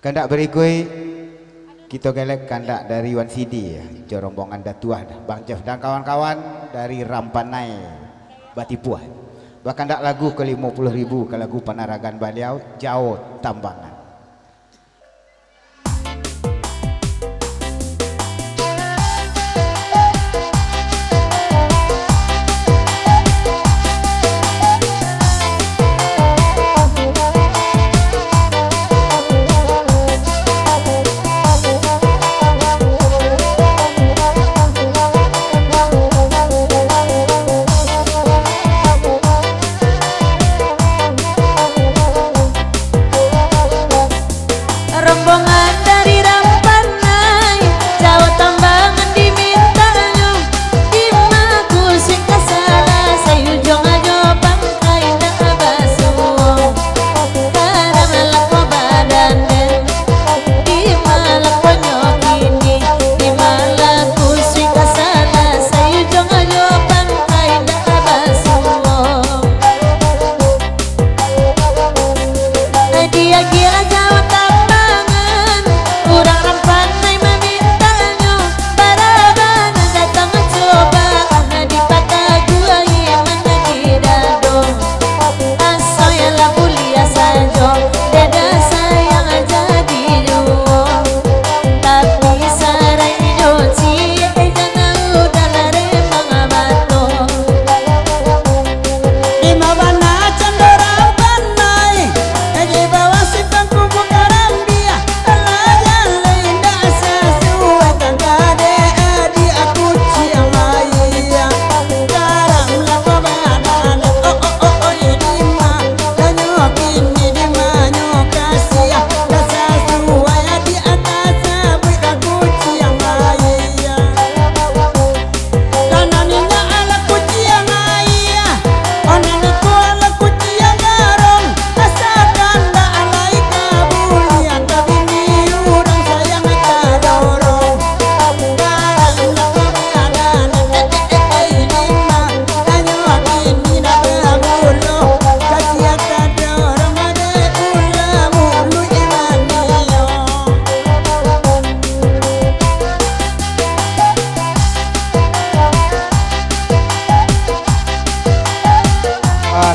Kandak berikut kita gelek kandak dari Wan Sidi ya, rombongan Datuah Bang Jeff dan kawan-kawan dari Rampanai Batipuan. Bahkan kandak lagu ke 50.000 ke lagu Panaragan Baliau Jauh Tambangan.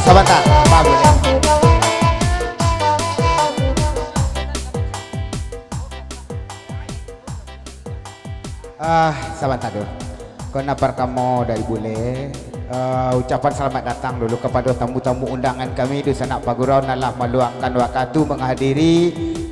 Sebentar, Pak boleh. Sebentar dulu. Kenapa kamu dari bule? Ucapan selamat datang dulu kepada tamu-tamu undangan kami di Sanak Pak Gurau nalah meluangkan waktu menghadiri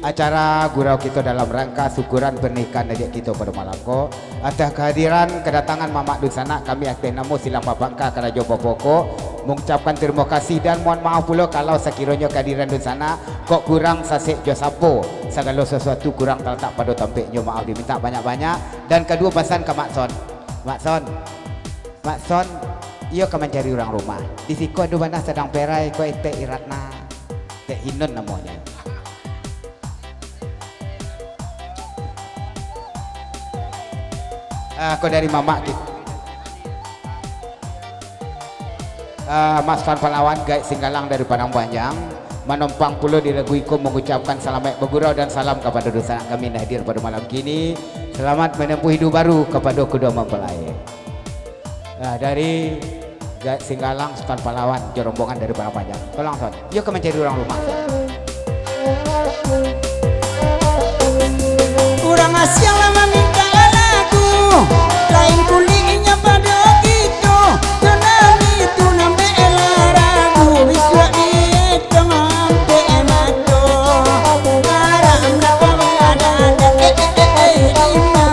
acara gurau kita dalam rangka syukuran pernikahan adik kita pada malam ko. Atas kehadiran kedatangan Mamak Dusana kami atas nama Silang Papangka Karajo Popoko mengucapkan terima kasih dan mohon maaf pula kalau sekiranya kehadiran Dusana kok kurang sasek josapo segala sesuatu kurang terletak pada tampiknya, maaf diminta banyak-banyak. Dan kedua pesan ke Makson, Makson ia akan mencari orang rumah di siko ada mana sedang perai ko Teh Iratna Teh Inun namanya. Kau dari Mamak gitu. Mas Fan Palawan Gaib Singgalang dari Padang Panjang menumpang pula di lagu Iko mengucapkan selamat bergurau dan salam kepada dosa kami yang hadir pada malam kini. Selamat menempuh hidup baru kepada kedua mempelai. Dari Gaib Singgalang Fan Palawan rombongan dari Padang Panjang. Tolong Son, yuk mencari orang rumah. Kurang asyik lama minta lagu lain kulingnya pada gitu tenang itu nambe elaragu bisa itu ngampe emato barang napa ada lima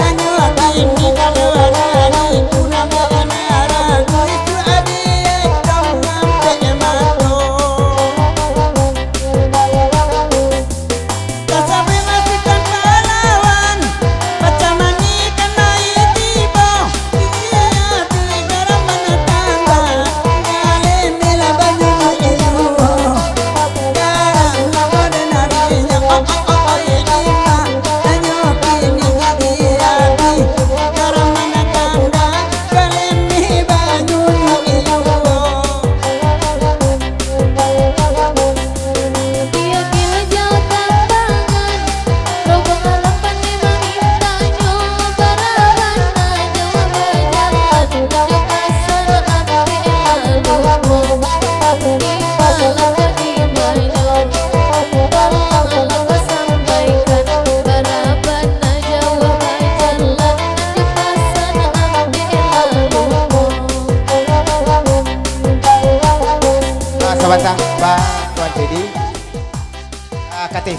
hanya ini kalau ada itu nambe elaragu itu adi itu ngampe emato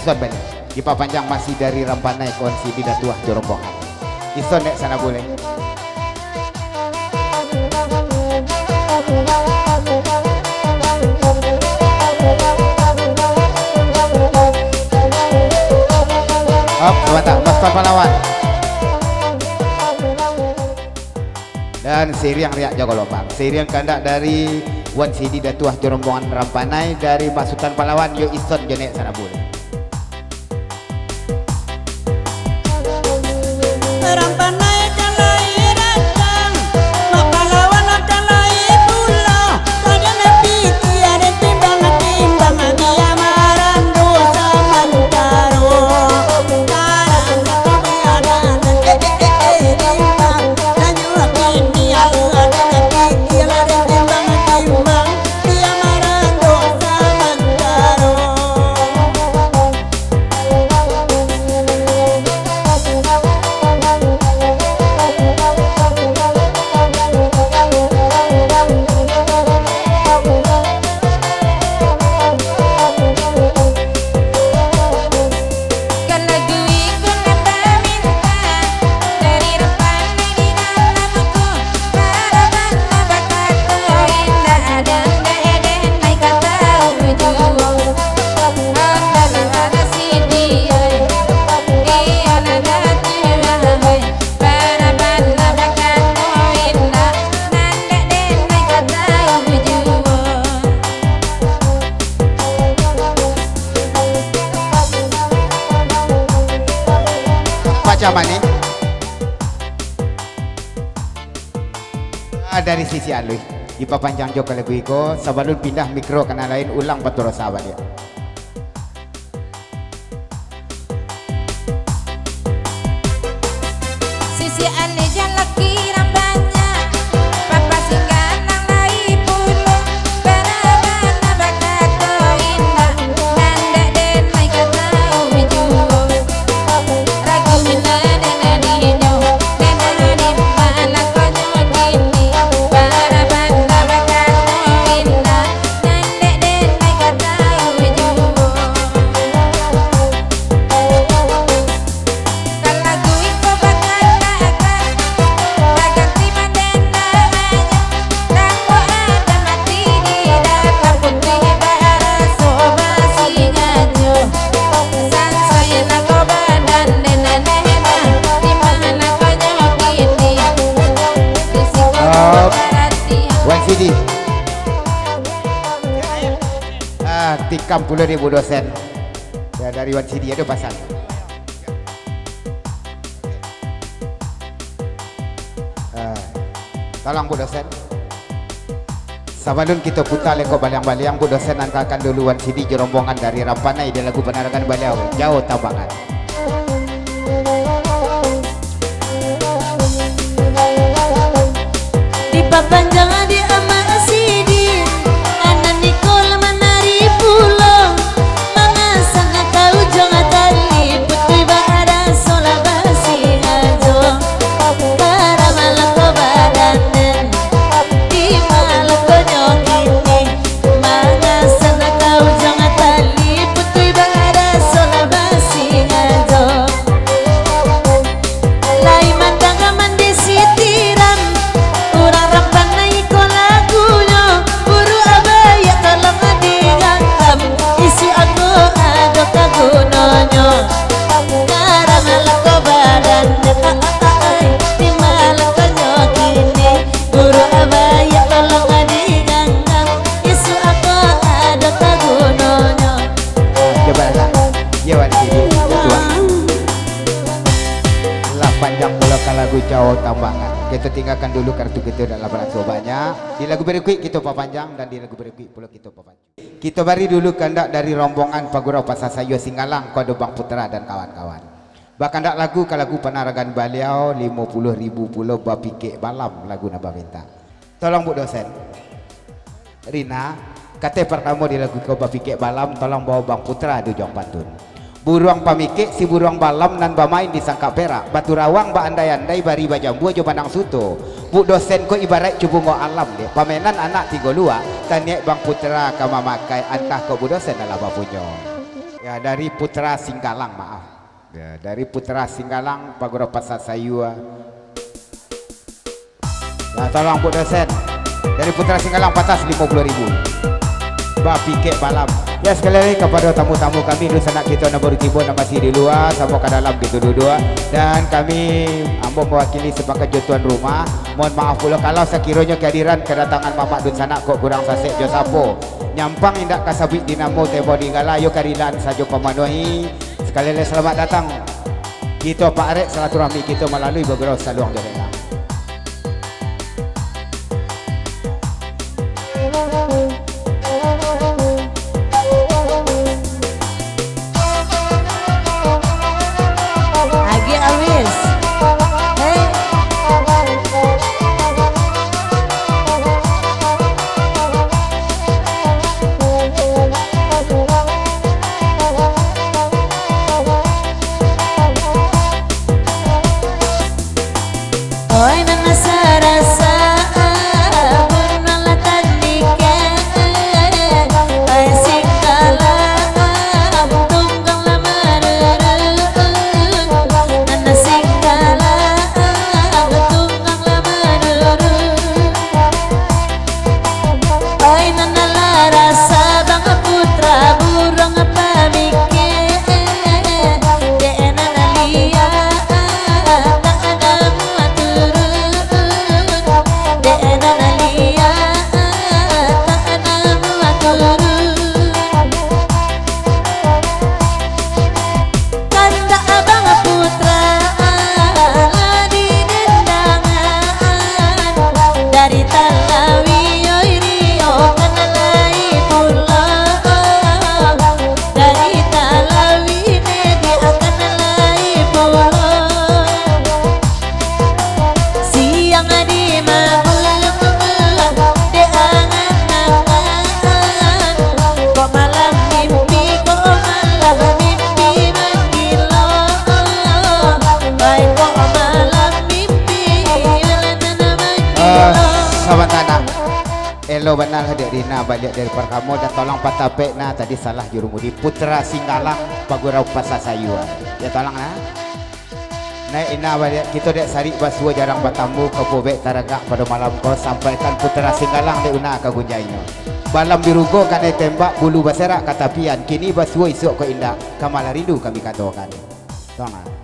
ison balik. Ipa panjang masih dari Rampanai konsi di Datuah Jorombongan. Ison dek sana boleh. Op, sebentar, pasukan pahlawan. Dan Siriang Riak Jogolobang. Siriang kandak dari Wan Sidi Datuah Jorombongan Rampanai dari pasukan pahlawan yo ison jenek sana boleh. Rampanai kalai datang, mak pahlawan kalai pulau. Pada nepi tiada timbang dia marando samantaro. Karang tiada timbang, lanjut ini ada nepi tiada timbang dia marando samantaro. Macam ni dari sisi alui Ipa panjang jok kalau iko sebelum pindah mikro kena lain ulang betul sahabat ya. Sisi ale jalan kira banyak papa singgah nang lai pulo barabana bakato indah nanda den mai kata ujuo ragu mina denadinyo denadin mana konyo kini barabana bakato indah nanda den mai kata ujuo kalagu iko bakal baganti mandena banyak rangko ada mati di dalam putih bahara soba singajo sansaya nako badan nena nena di mana konyo kini risiko berarti Wan Sidi tikam 10.000 dosen ya, dari Wan Sidi ada pasal. Tolong Bu dosen. Sebelum kita putar leko baliang-baliang Bu dosen angkakan dulu Wan Sidi Jorombongan dari Rampanai di lagu penerangan beliau Jauh Tambangan. Di papanjang di amak sidi anak Nikol menari pulau mengasah kau jangan tali putri bahara sola basi ajo karamalah badan di malah konyol ini mengasah kau jangan tali putri bahara sola basi ajo lai mandang mandi sitiram urang Rampanai ko lagunya buru abaya tolong digangkam isu aku ada kagunonyo karang ko badan di malah konyol ini buru abaya tolong digangkam isu aku ada kagunonyo. Coba lah. Ya Wan Sidi Datuah. Lah panjang pula ke lagu Jauh Tambangan. Kita tinggalkan dulu kartu kita dalam lagu banyak. Di lagu berikut kita panjang dan di lagu berikut pula kita panjang. Kita bari dulu kandak dari rombongan Pagurau Pasasayo Singalang Kode Bang Putra dan kawan-kawan. Bahkan dak lagu ke lagu penaragan beliau 50.000 pulau bapike balam lagu naba minta. Tolong Bu dosen. Rina, kata pertama di lagu kau bapike balam tolong bawa Bang Putra di Jong Pantun. Buruang pamike si buruang balam nan bamain di sangka perak batu rawang ba andai-andai bari bajambu aja pandang suto Bu dosen ko ibarat cubungo alam deh pamenan anak tiga lua taniak Bang Putra kama makai antah ko Bu dosen adalah bapunyo Ya dari Putra Singgalang, maaf. Ya dari Putra Singgalang Pagura Pasar Sayua. Ya tolong Bu dosen. Dari Putra Singgalang patas 50.000. Bapike malam. Ya sekali lagi kepada tamu-tamu kami di sana kita nomor tiba masih di luar sama ke dalam gitu dua dan kami ambo mewakili sebagai tuan rumah. Mohon maaf pula kalau sekiranya kehadiran kedatangan Mamak Dun Sanak kok kurang sasek jo sapo. Nyampang indak kasabit dinamo tebo dinggala yo karilan sajo pemenuhi. Sekali lagi selamat datang. Kita Pak Arek silaturahmi kita melalui beberapa saluang jalan. Hello benar hadir Rina balik dari Perkamo dan tolong patapek nah tadi salah jurumudi Putra Singgalang Pagurau Pasar Sayua ya tolong nah naik ina balik kita dek sari basua jarang batamu ke pobek taragak pada malam kau sampaikan Putra Singgalang dek una kagunjainya balam birugo kane tembak bulu baserak katapian kini basua isuk ko indah kamala rindu kami katakan tolong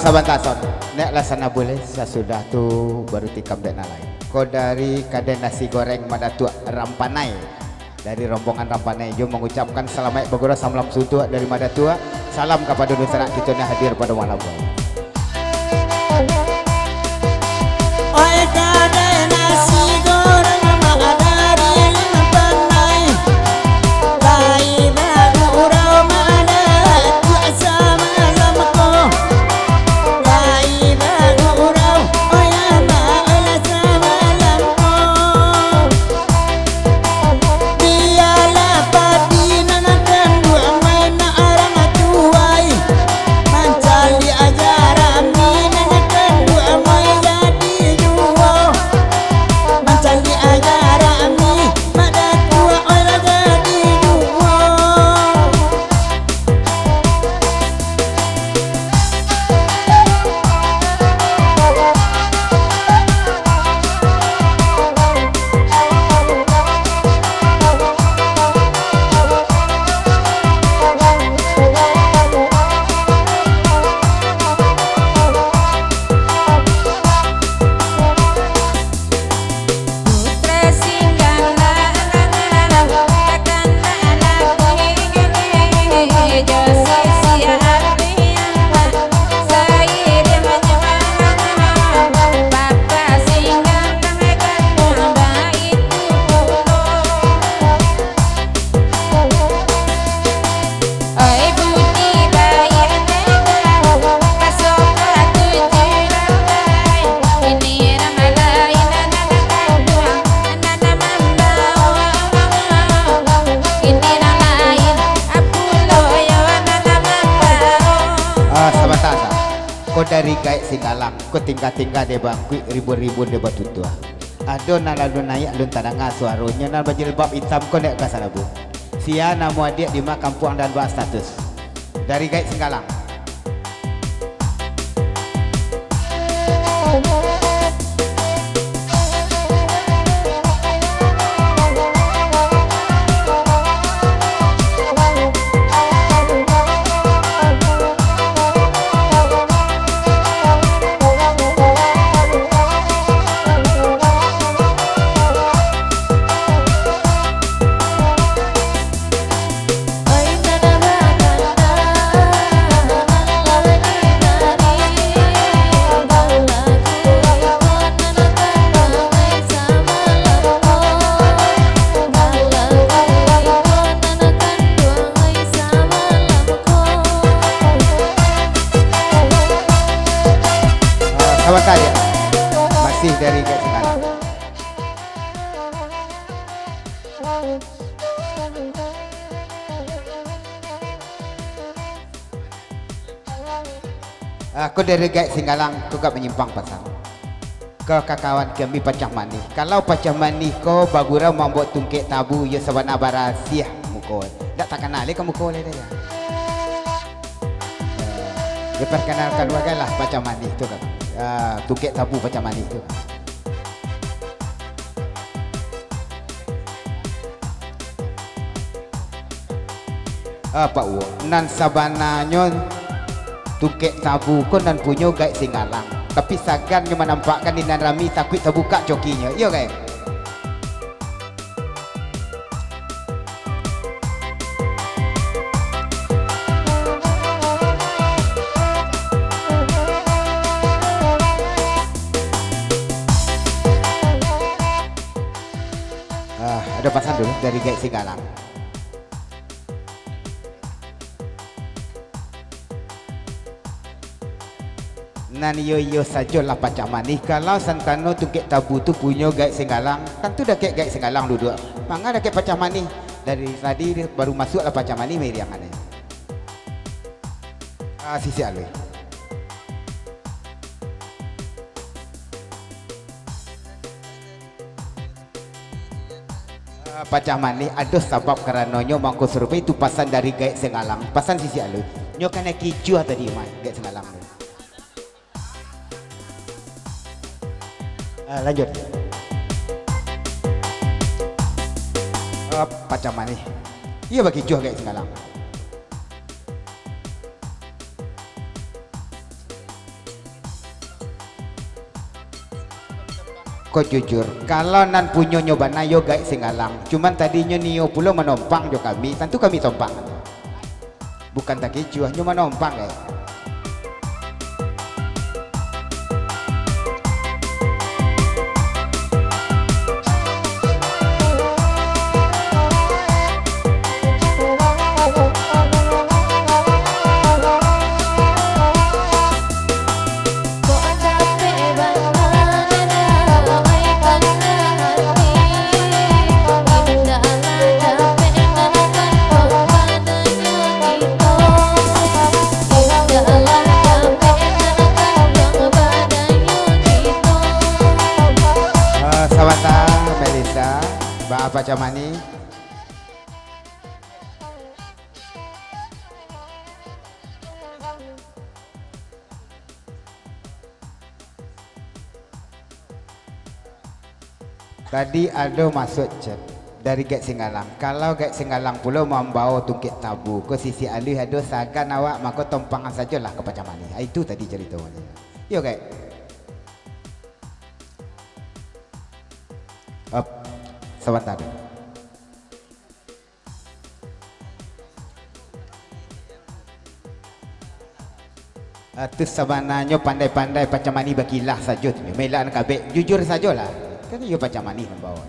Sabantason, nek lasana boleh sesudah tu baru tikam dan lain. Kau dari kaden nasi goreng madatu rampanai, dari rombongan Rampanejo mengucapkan selamat Bagura salam suntuk dari Mada Tua. Salam kepada sanak kita yang hadir pada malam ini. Oi kada nasi goreng dari pandai lai Bagura mana tua sama lamko lai Bagura oi ama ela sama lamko dialah padinanakan dua main arang tuai mancali ajaran minanakan dua main jadi dua mancali ajaran mi mada tua ora jadi dua. Putra singgala takkan lagi Josi siapa saya menyembah Papa singgala kan itu Oi budi bayar pasok aku jirai ini ramalai nana mamau ini lain aku loyo nana mamau Sebentar sah. Kau dari gaik Singgalang, kau tinggal-tinggal di bangku ribu-ribu di batu tua. Ado lalu naik alun tanah suaranya nan berjilbab hitam kau nak ke sana bu. Sia nama adik di mak kampung dan buat status. Dari gaik Singgalang. Oi nana Sebentar ya. Masih dari gaik Singgalang. Aku dari gaik Singgalang juga menyimpang pasal. Ke kawan kami pacah manis. Kalau pacah manis kau Bagura membuat tungkek tabu ya sabana barasiah mukol. Tak kenal kamu mukol dia. Diperkenalkan wagalah pacah manis tu kan. Tungkek tabu pacah manis tu. Apa nan sabananya tungkek tabu ko nan punya gaik Singgalang. Tapi sagan yang menampakkan di nan rami takut terbuka cokinya. Iya kan? Ada pesan dulu dari gaik Singgalang. Nan yo sajalah pacak manis. Kalau santano tungkek tabu tu punya gaik Singgalang, kan tu dah gaik Singgalang dulu. Mangga dah pacak manis. Dari tadi dia baru masuklah pacak manis meriangan. Sisi alui. Pacak manis ada sebab karenanya mangko serupa itu pasan dari gaik Singgalang. Pasan sisi alui. Nyo kena kicu tadi mai gaik Singgalang. Lanjut. Pacak manis. Ia bagi jual gaik Singgalang. Kau jujur, kalau nan punya nyoba na yo guys Singgalang, cuman tadinya nio pulau menompang jo kami, tentu kami tompang. Bukan tak kicu, hanya menompang guys. Macam mana? Tadi ada masuk chat dari Gek Singgalang. Kalau Gek Singgalang pula membawa tungkit tabu ke sisi alih ada sagan awak maka tompangan sajalah ke macam mana. Itu tadi ceritanya. Yo Gek. Up. Sebentar. Itu sebenarnya pandai-pandai macam mana bagilah saja tu. Melak nak kabek jujur sajalah. Kan you macam mana membawa.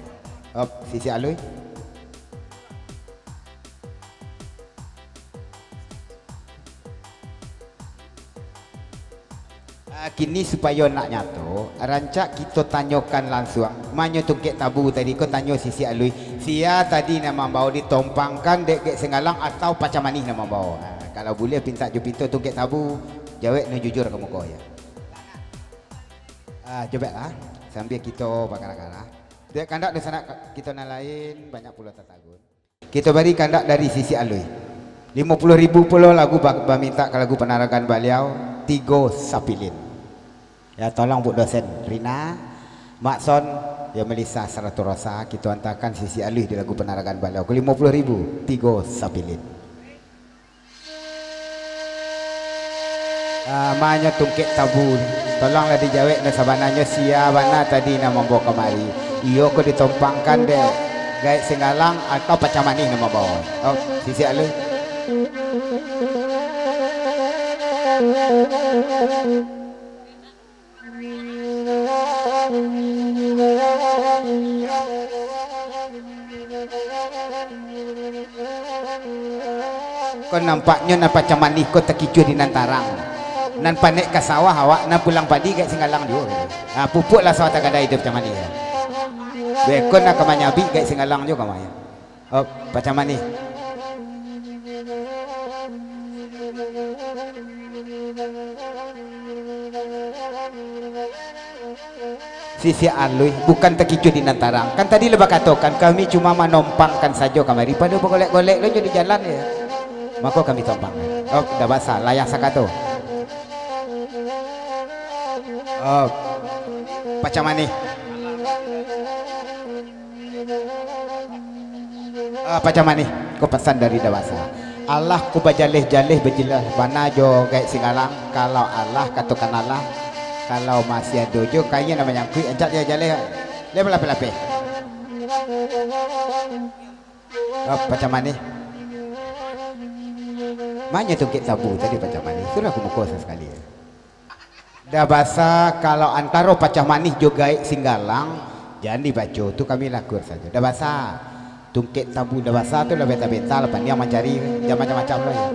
Sisi alui. Kini supaya nak nyato, rancak kita tanyakan langsung. Mana tungkit tabu tadi kau tanya sisi alui. Sia tadi nama bawa ditompangkan dek Gek Singgalang atau macam mana nama bawa. Kalau boleh pinta jo pintu tungkit tabu, jawab nu jujur kamu kau ya. Coba lah, sambil kita bakar-bakar. Dek kandak di sana kita nak lain banyak pula tatagun. Kita beri kandak dari sisi alui. 50.000 pula lagu minta ke lagu penarakan beliau 3 sapilin. Ya tolong Bu dosen Rina, Mak Son, ya Melissa Saratu Rosa kita hantarkan sisi alih di lagu penarakan beliau ke 50.000 3 sapilin. Manya tungkit tabu. Tolonglah dijawab na sabananya sia bana tadi nak membawa kemari. Iyo ko ditompangkan deh Gek Singgalang atau macam mana nak membawa. Oh, sisi alih. Kau nampaknya nak macam mana kau terkicu di nantarang. Nan panek ke sawah awak nan pulang padi Gek Singgalang juga. Pupuklah sawah tak ada hidup macam mana ya. Bekon nak kemanyabi Gek Singgalang juga kamaya. Oh, macam mana? Sisi alui bukan terkicu di nantarang. Kan tadi lebih katakan kami cuma menompangkan saja kamari pada bergolek-golek lo jadi jalan ya. Maka kami tompang. Oh, dah basah layak sakato. Oh, macam mana? Macam mana? Kau pesan dari dewasa. Allah ku bajalih-jalih berjelas mana jo Gek Singgalang. Kalau Allah katakan Allah, kalau masih ada jo kayaknya namanya kui anjat dia jalih. Dia pelapih-lapih. Macam mana? Mana tungkit tabu tadi macam mana? Sudah aku muka sekali. Dah bahasa kalau antara pacah manis juga Gek Singgalang jangan dibaca tu kami lakur saja. Dah bahasa tungkit tabu dah bahasa tu lah beta-beta lepas dia mencari dia macam-macam lah ya.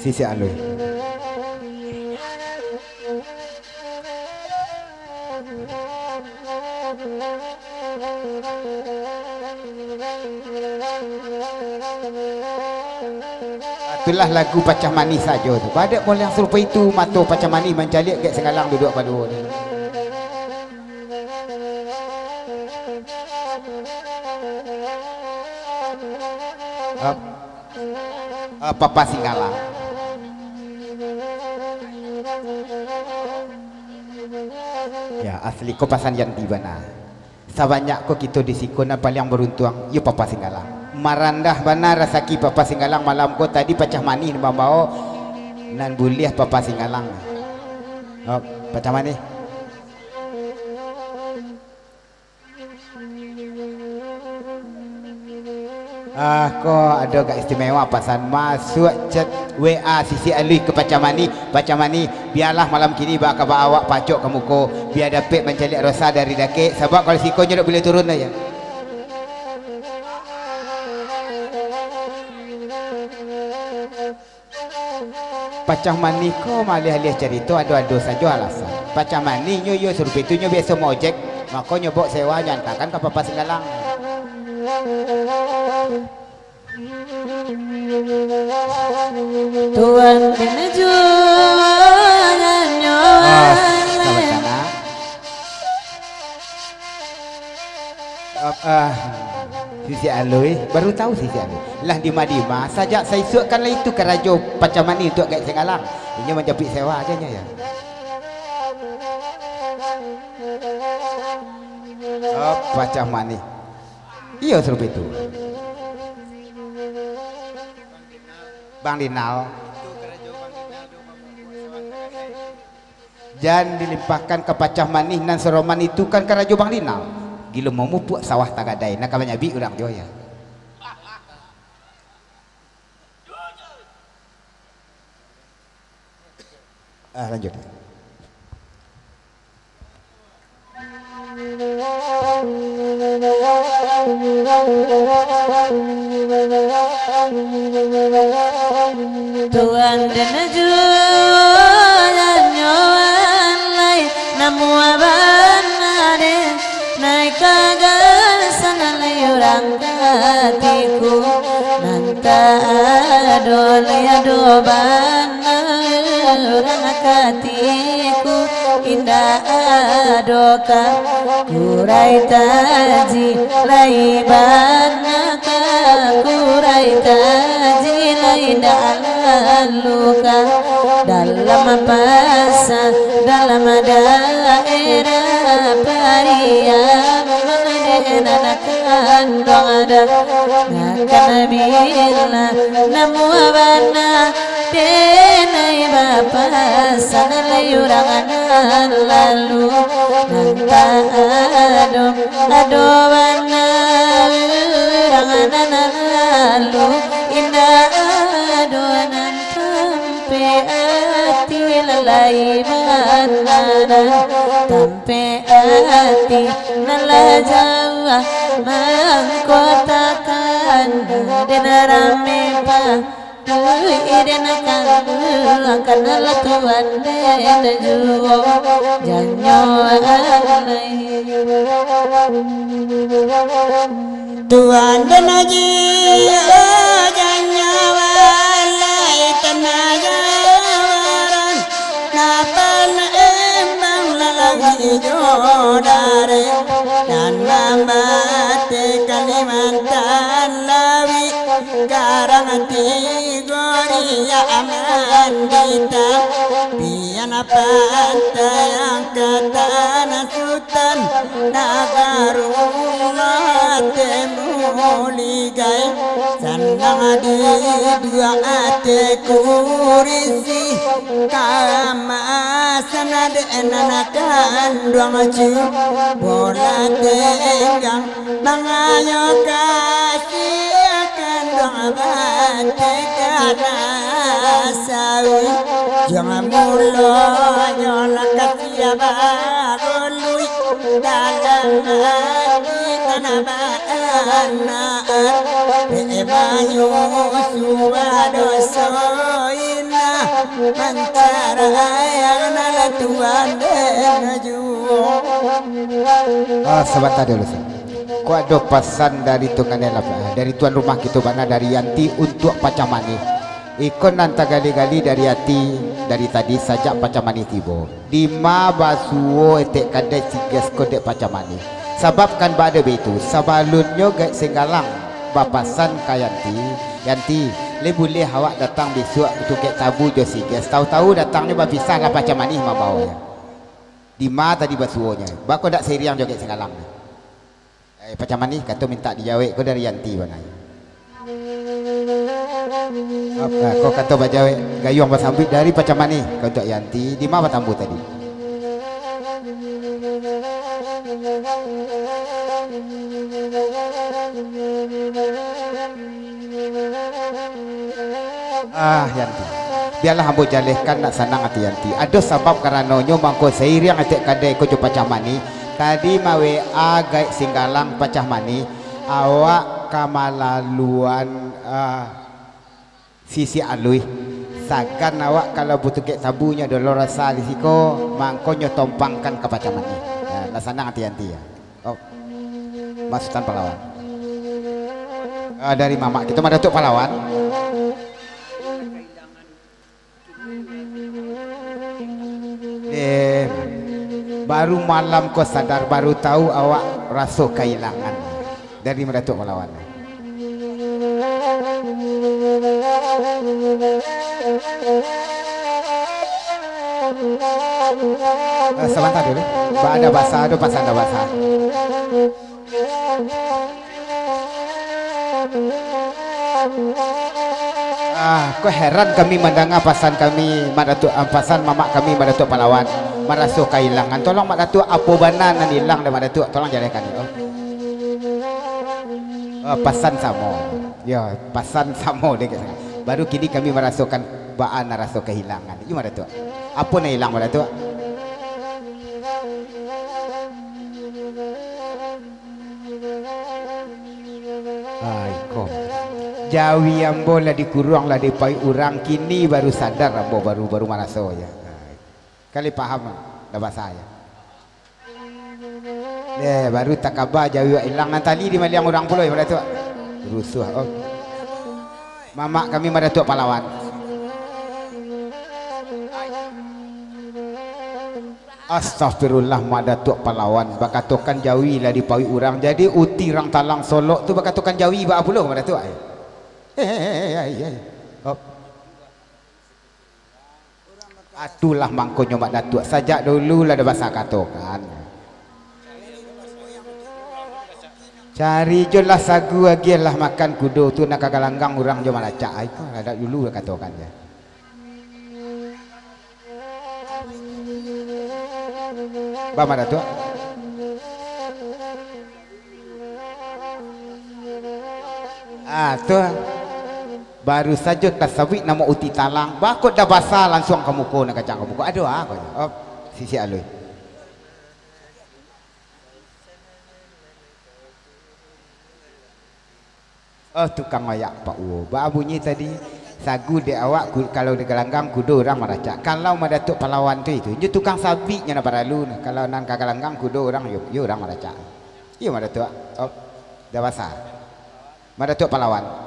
Sisi alui. Itulah lagu pacah manis saja tu. Pada pun yang serupa itu mata pacah manis mencalik Gek Singgalang duduk pada ni. Papa Singgalang. Ya asli ko pasan yang tibana. Sabanyak ko kita di sikona paling beruntung ya Papa Singgalang. Marandah bana rasaki Papa Singgalang malam ko tadi pacah manis membawa nan buliah Papa Singgalang. Oh, macam mana? Kok ada gak istimewa pasan masuk chat WA Sisi Alwi ke Pacamani. Pacamani biarlah malam kini bakal bawa awak pacok kamu ko biar dapat mencari rosa dari dake sebab kalau si konyo tak boleh turun aja. Pacamani ko malih-alih cerita ada-ada saja alasan. Pacamani nyo suruh betunya biasa mau ojek makanya bawa sewa nyantakan ke Papa Singgalang. Tuan penajuan nyawan Sisi Alwi baru tahu Sisi Alwi lah di Madima sajak saya suatkanlah itu ke Raja Pacamani untuk gak Singgalang ini menjepit sewa aja ya. Pacamani iya serupa itu Bang Dinal jangan dilimpahkan ke Pacamani dan Seroman itu kan ke Raja Bang Dinal gila mau mupuk sawah tagadai nak banyak bi orang jo ya. Lanjut. Tuan penajuan nyawan lai namu abanade naik kagal sana layurang hatiku nanta ado bana urang hatiku indah adoka kurai taji lai banaka kurai taji lai luka dalam pasa dalam daerah pariam mengenakan doa ngakan bila namu abana denai bapa sana layurangan lalu nanta ado bana ranganan lalu indah adonan tampe ati lalai manana tampe ati nala jawa mangkotakan denarame pa idena kan latuan den juo janyo alai tuan den aji janyo alai tenajaran napan embang lagi jodare dan mambate Kalimantan lawi garang tigoria amandita piana pantai angkatan sultan nagarullah temuligai sandang di dua ate kurisi kama sanad enanakan dua cu bola tenggang mangayo kasih akan dua bate kana sawi jangan mulo nyolak kasih bagului dalam hati tanah banaan bebanyu suwado soina mantara yang nala tuan denaju. Sebentar dulu sih. Kok ada pesan dari dari tuan rumah kita mana dari Yanti untuk Pacamani. Ikon nanta gali-gali dari hati dari tadi sajak Pacamani tibo. Dima basuo etek kadai sigas kodek Pacamani. Sebab kan pada begitu sabalunnya gak Singgalang bapasan ka Yanti le boleh awak datang besok untuk kek tabu jo sigas tahu-tahu datangnya bapisah lah Pacamani mabau ya. Dima tadi basuonya. Bako dak seriang jo kek Singgalang. Pacamani kata minta dijawab kau dari Yanti mana? Kau kata bajawe gayung bersambut dari Pacamani kau untuk Yanti di mana tambu tadi? Yanti biarlah hambo jalehkan nak sanang hati Yanti ada sebab karena nyo mangko seiriang atik kadai ko jo pacah mani tadi mawe agak singgalang pacah mani awak kamalaluan sisi alui sakan awak kalau butuh kek sabunya dolo rasa risiko mangkonyo tompangkan ke pacah mani nah sanang hati Yanti ya. Oh masukan pahlawan dari mama kita Datuk pahlawan. Baru malam kau sadar baru tahu awak rasa kehilangan dari Datuk pahlawan. Sebentar dulu. Ada bahasa, ada pas ada bahasa. Kau heran kami mendengar pasan kami Datuk pasan mamak kami Datuk pahlawan merasa kehilangan. Tolong Datuk apa bana nan hilang dari Datuk tolong jalankan itu. Pasan samo. Ya, pasan samo dek. Baru kini kami merasakan baan rasa kehilangan. Iya Datuk. Apa yang hilang Datuk? Jawi ambo lah dikurang lah dipai orang kini baru sadar ambo baru merasa ya. Kali paham dah bahasa ya. Baru tak kabar jawi hilang tali di maliang orang pula ya Datuk. Rusuh. Oh. Mamak kami Datuk pahlawan. Astagfirullah Datuk pahlawan bakatokan jawi lah dipai orang jadi uti rang talang solok tu bakatokan jawi ba pula Datuk. Atulah mangkonyo Datuk sajak dulu lah ada bahasa katokan cari jolah sagu lagi lah makan kudo tu nak kagalanggang orang jo malacak itu ada dulu lah katokan ya. Bama Datuk tu baru saja tasawik nama uti talang bakut dah basah langsung ke muka nak kacang ke muka aduh apa sisi alui tukang ayak Pak Uwo ba bunyi tadi sagu di awak kalau di gelanggang kudo orang meracak kalau Datuk pahlawan tu itu je tukang sabiknya nak paralu kalau nan ka gelanggang kudo orang yo orang meracak iya Datuk dah basah Datuk pahlawan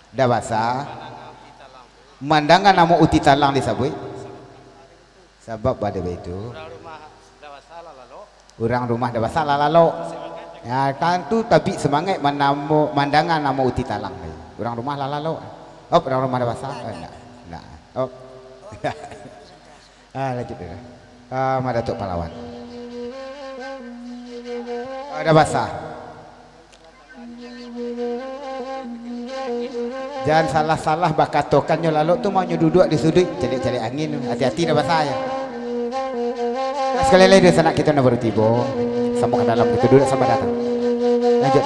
dah bahasa mandangan nama uti talang disabui sebab pada itu orang rumah dah bahasa lalalo ya kan tu tapi semangat menamu mandangan nama uti talang orang rumah lalalo orang rumah dah bahasa enggak lanjut dah Datuk pahlawan dah bahasa. Jangan salah-salah bakatokannya lalu tu maunya duduk di sudut cari-cari angin hati-hati dah bahasa ya. Sekali lagi sanak kita nak baru tiba sama ke dalam kita duduk sama datang. Lanjut.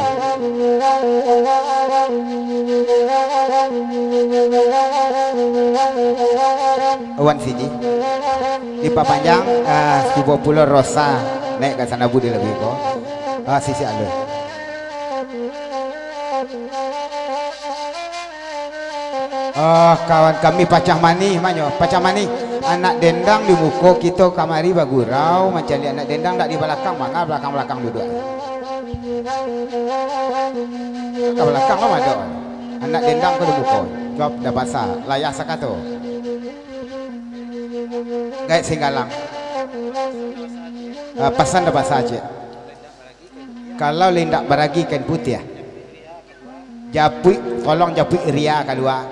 Wan sini di Papanjang Sibu Pulau Rosa naik ke sana budi lebih kok sisi alur. Kawan kami pacah mani manyo pacah mani anak dendang di muka kita kamari bagurau macam ni anak dendang tak di belakang mangga belakang duduk ke belakang lah ada anak dendang ke di muka job dah basah layak sakato gait singgalang pasan dah basah aja kalau lindak baragi kain putih ya japui tolong japui ria kedua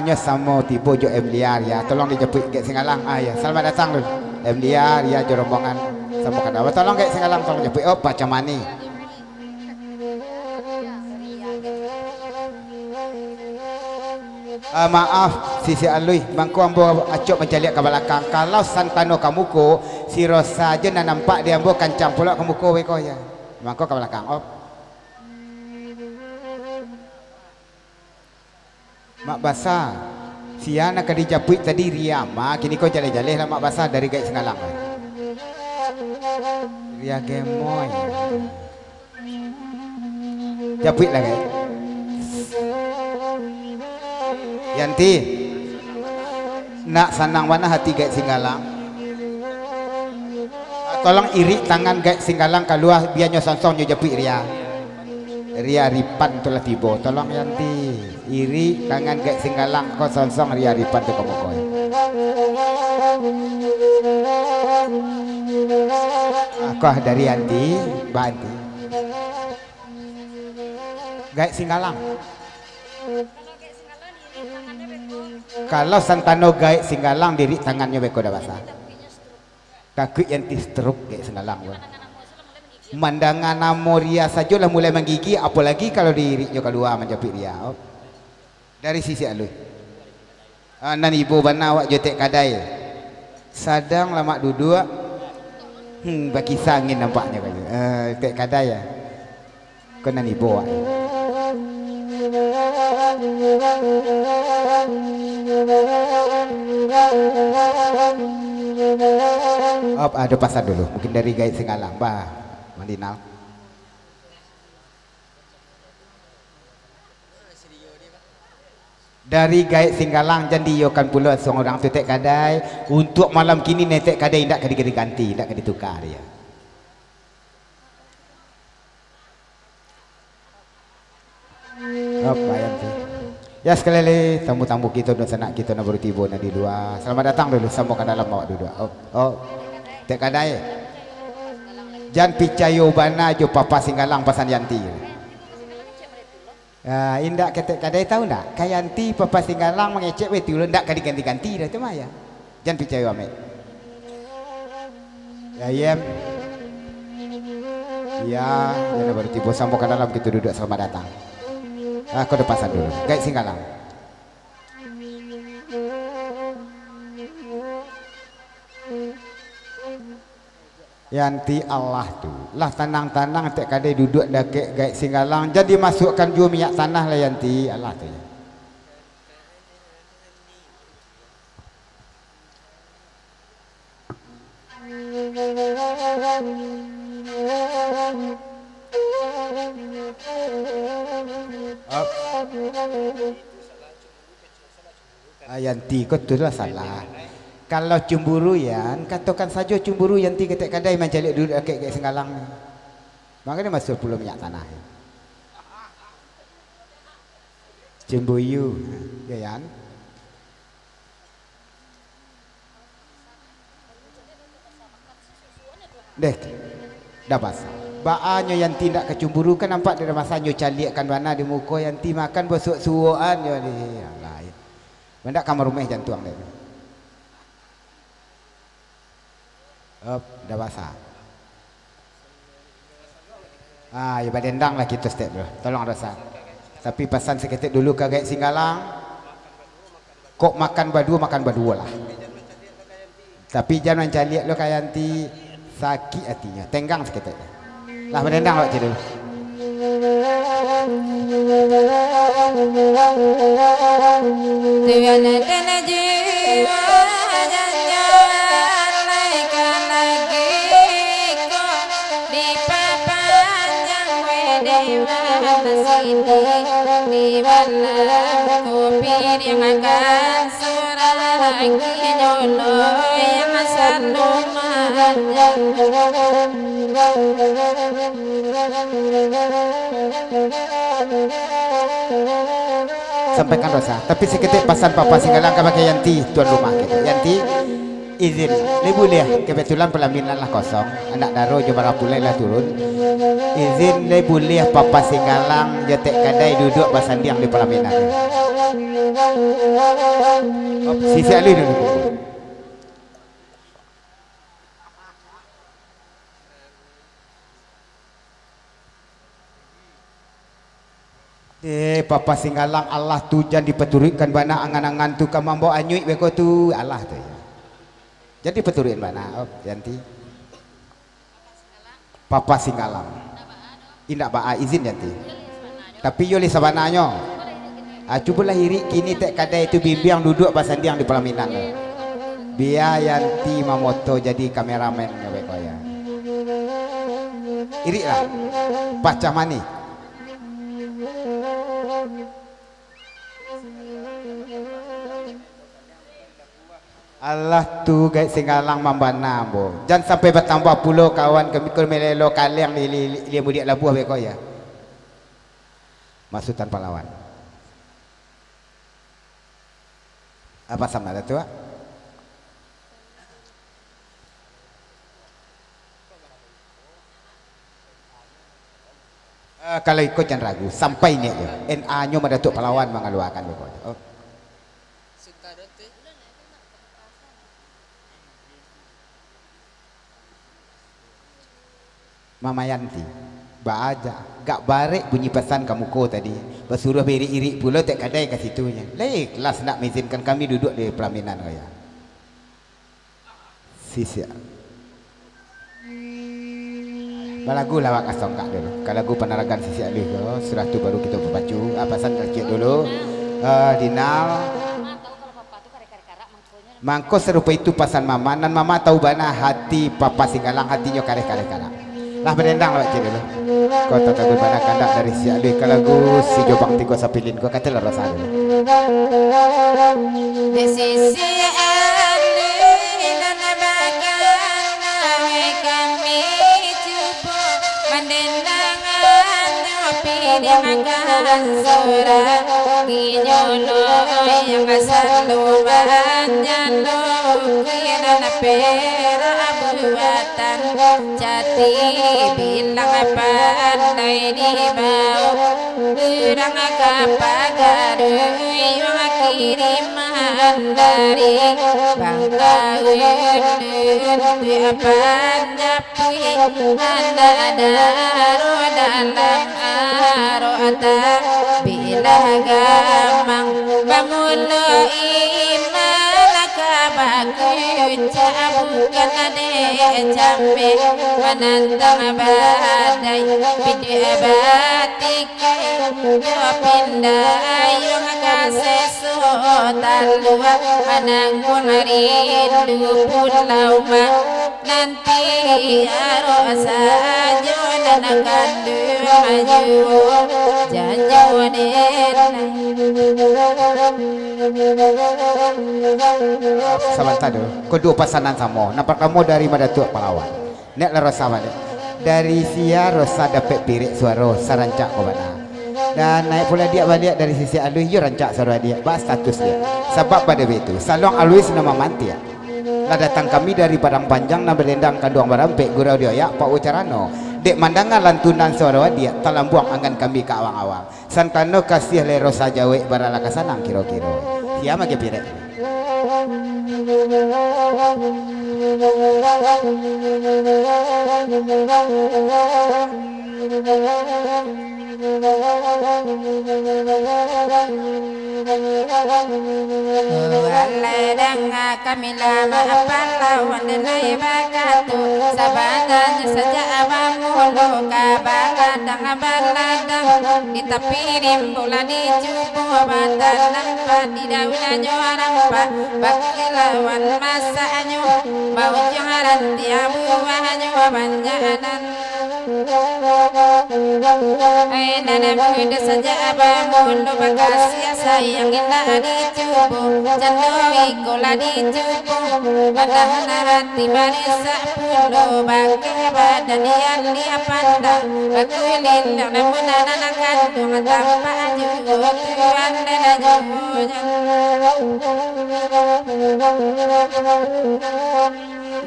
nyo samo tibo jo Emliar ya tolong dijeput ke Singalang ya selamat datang dulu Emliar ya jo rombongan sama kadawa tolong ke Singalang tolong jeput pacah mani maaf sisi alui bangku ambo acok mencaliak ke belakang kalau santano kamuko si Rosa je nak nampak dia ambo kancang pula kamuko weko ya bangku ke belakang mak basah sia nak dijapui tadi ria mak kini kau jaleh-jaleh lah mak basah dari gait Singalang ria gemoy japui lah gait Yanti nak sanang mana hati gait Singalang tolong iri tangan gait Singalang keluar biar nyo sonsong nyo japui ria ripan tu lah tibo tolong Yanti iri tangan gak Singalang kau sonsong ria ripan tu kamu koi aku dari Yanti Yanti gak Singalang kalau Santano gak Singalang diri tangannya beko dah basah kaku Yanti stroke gak Singalang mandangan namo ria saja lah mulai menggigi apalagi kalau diri nyo kedua menjapit ria dari sisi alui nan ibu bana awak jotek kadai sadang lama duduk bagi sangin nampaknya kan tek kadai ya kau nan ibu awak ada pasar dulu mungkin dari gait Singalang bah Mandinal dari gait Singalang jadi yokan pula seorang tu tek kadai untuk malam kini netek kadai tidak kadi ganti tidak kadi tukar ya apa yang tu ya sekali lagi tamu-tamu kita dan sanak kita nak baru tiba di luar selamat datang dulu sama ke dalam awak duduk tek kadai jangan picayo bana jo papa Singalang pasan Yanti indak ketek kadai tahu ndak kayanti papa Singalang mengecek we tiul ndak kadi ganti-ganti dah tu mah ya jangan picayo amet ya yem ya jangan baru tiba sampo ke dalam kita duduk selamat datang aku ada pasan dulu gait Singalang Yanti Allah tu lah tanang-tanang tek kadai duduk dakek gait Singalang jadi masukkan jua minyak tanah lah Yanti Allah tu ya. Yanti kau tu lah salah kalau cemburu yan katakan saja cemburu Yanti ketek kadai mencalik duduk kayak Singalang makanya masuk pulau minyak tanah cemburu ya yan deh dah pasal baanyo Yanti tidak kecemburu kan nampak dari masa nyo calikan mana di muka Yanti makan besok suoan yo di lain mendak kamar rumah jantuang deh dah basah ya badendang lah kita step dulu tolong rasa tapi pesan seketik dulu ke gait Singalang kok makan berdua lah tapi jangan mencaliak lo kayak Yanti sakit hatinya tenggang seketik lah badendang lo dulu di bala kopi yang akan surah nyolo yang saluman sampaikan dosa tapi seketik pasan papa Singalang ke pakai Yanti tuan rumah gitu Yanti izin ni boleh kebetulan pelaminan lah kosong anak daro jumlah pulai lah turun izin ni boleh papa Singalang jetek kadai duduk basandiang di pelaminan sisi ali dulu papa Singalang Allah tu jangan dipeturutkan bana angan-angan tu kamambo anyuik beko tu Allah tu ya. Jadi peturin mana Yanti papa Singalang indak baa izin Yanti tapi yoli sabananyo Cubalah iri kini tek kadai itu bimbang duduk pasandiang di pelaminan. Biar Yanti Mamoto jadi kameramen ngawe koya. Iri lah. Pacah mani. Allah tu guys singalang mambana bo. Jangan sampai bertambah puluh kawan kami kul melelo kaliang li mudik labuh be koya. Masutan pahlawan. Apa sama ada tua? Kalau ikut jangan ragu sampai ni je. NA nyo madatuk pahlawan mengaluakan pokoknya. Oh. Mama Yanti, baca, gak barek bunyi pesan kamu ko tadi. Bersuruh beri-iri pula tak kadai ke situnya. Leh, kelas nak mengizinkan kami duduk di pelaminan kaya. Sisia. Balagu lawak asongkak dulu. Kalau lagu penaragan sisi alih ko, surah tu baru kita berbacu. Pesan kecil dulu. Dinal. Mangko serupa itu pasan mama. Dan mama tahu bana hati papa singgalang hatinya karek-karek. Lah berendang lah cik dulu. Kau tak tahu bana kandak dari si alih. Kalau lagu si jobang tiga sapilin ko kata lah rasa dulu. Di sisi alih dan bagai kami cuba mendendangan pilih makan surah ginyolo yang selalu banyak dan pera buatan jati bilang pandai di bawah kurang kapagar yang kiriman dari bangka apa nyapi anda daro dalam arota bila gamang bangun iman kabaku cabukan ade jambe menantang badai video batik yo pindah yo kaseso talua menanggung rindu pulau mah nanti aro saja nanakan maju janjo Sahabat dulu, kedua pasangan sama. Nampak kamu dari Madatuk Pahlawan. Nek lah rasa mana? Dari sia rasa dapat pirik suara sarancak kau mana? Dan naik pula dia balik dari sisi alui, yo rancak suara dia, bah status dia. Sebab pada itu, salong alui nama mantia. Lah datang kami dari Padang Panjang nak berendang kanduang barampek gurau dia ya Pak Ucarano. Dek mandangan lantunan suara dia talambuang angan kami ke awang-awang. Santano kasih lero saja we barala kasanang kiro-kiro. Dia mage pirek. Waladang kami lama pahlawan denai bakatu sabananya saja abamulu kabaladang baladang ditapirim bola dicubu badan nampak di daunnya rampa bakilawan masanya bau jangan tiamu wahanya banjanan nana muda saja abamulu bakasih sayang indah dicubu jandoi kola dicubu padahal hati barisa puluh bangke badan yang dia pandang bakulin namun anak kandung tanpa juga tuan dan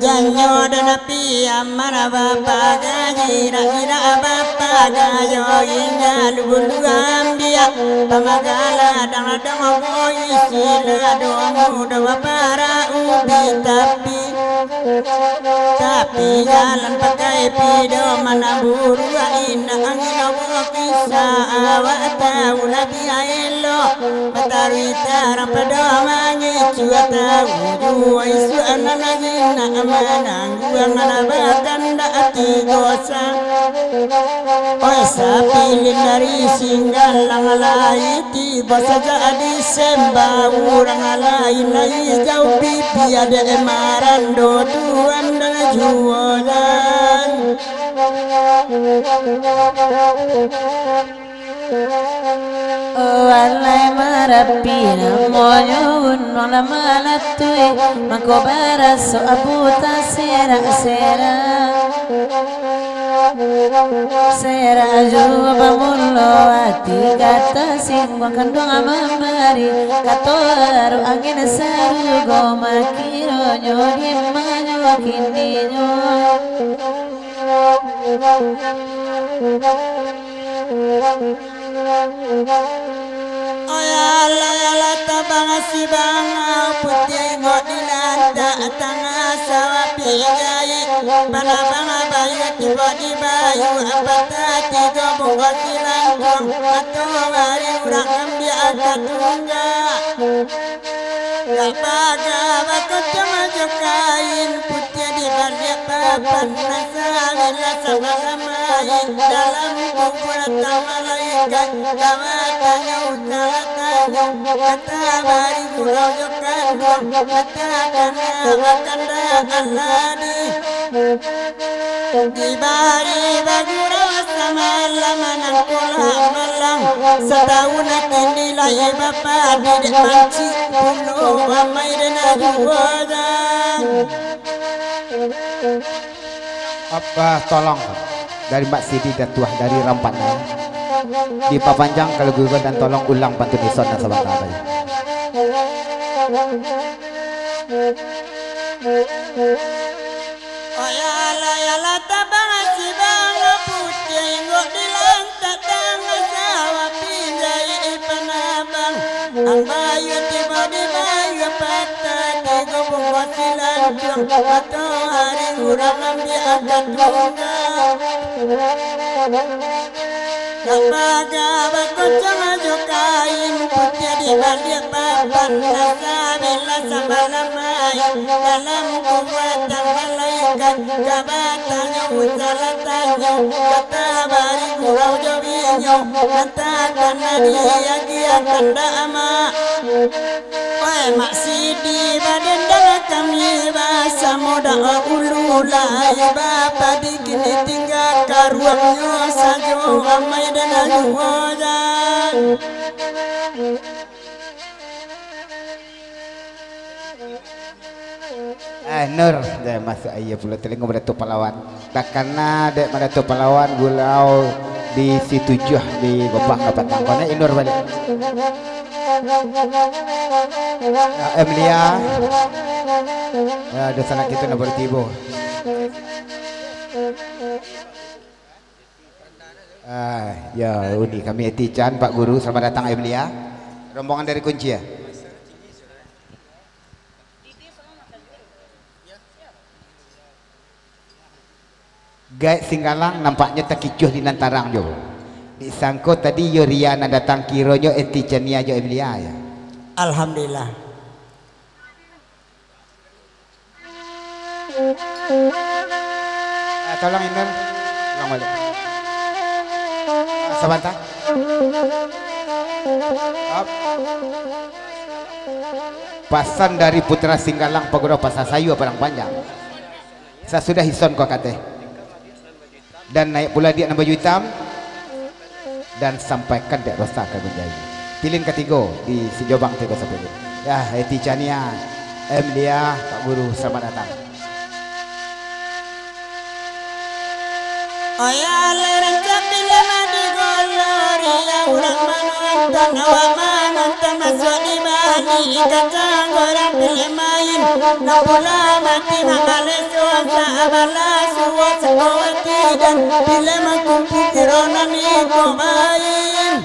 janyo dan api amara bapa gajira ira bapa gayo inya lulu ambia pamagala dang dang boy sila do muda para ubi tapi jalan pakai pido mana buru ina angin bisa awak tahu nabi aelo Matarita rampada mangi cuata Uju isu ananagina amanang Guang nanabakan daati dosa Oy sapilin dari singgalang laiti Basa jadi sembah urang lain Lai jauh pipi ada emaran do Tuhan dan jualan Walai marapina moyun wala malatui makobara so abuta sera sera sera juba mullo ati kata singwa kandung amamari katoru angin saru go makiro nyodi manyo kininyo Ayala tabang si banga putih godilanta tanga sawapi gai panabanga bayu tiba di bayu apata tiga bunga silangkong atau hari urang ambil agak tungga Kalpaga bakot cama jokain putih di balik papan nasamila sama-samain dalam kumpulan malaikat kamatanya ucalatanya kata bari pulau jokan kata kana makanda alani di bari bagura samalam nangkola malang setahun nilai bapak di manci pulau Amai dan Ajuwajan Apa tolong dari Mbak Sidi dan Tuah dari Rampana di Papanjang kalau gue dan tolong ulang pantun ison dan sebentar tadi. Ayala yala tabang si bang putih ngok di lantak tangga sawah pinjai ipanabang ang bayu tiba di bayu patah tiga bunga silanjung atau hari urang ambil akan tungga Kapaga bakot cama jokain putih di balik papan nasamila samalamai dalam kuwatan malaikat kabatanya ucalatanya kata bari kurau jobinyo kata kana dia kia kanda ama Wai mak sidi badan dala kami bahasa muda ululai bapa dikini tinggal karuangnya sajo amai dan ajuwajan Nur dah masuk ayah pula telinga Datuk Pahlawan takana dek Datuk Pahlawan gulau di situjuh di Bapak Kapatang kone Nur balik Emilia ya ada sana kita nak bertibu ya Uni kami Eti Chan Pak Guru selamat datang Emilia rombongan dari Kunci ya Guide Singgalang nampaknya terkicuh di Nantarang jo. Disangkut tadi Yoriana datang kironyo Eti Chania jo Emilia ya. Alhamdulillah. Tolong Inul, tolong balik. Sebentar. Pasan dari Putra Singgalang Pagoda Pasar Sayu Padang Panjang. Saya sudah hison kau kata. Dan naik pula dia baju hitam dan sampaikan dek rosta ke Gunjai. Pilih ketiga di Sijobang Tiga Sepuluh. Ya, Eti Chania, Emilia, Pak Guru selamat datang. Ayala rancap bila madi golori yang urang manonton awak manonton masuk di bali kacang goreng pilih main napula mati makale suasa abala suat sekawati dan bila makumpu kirona niko main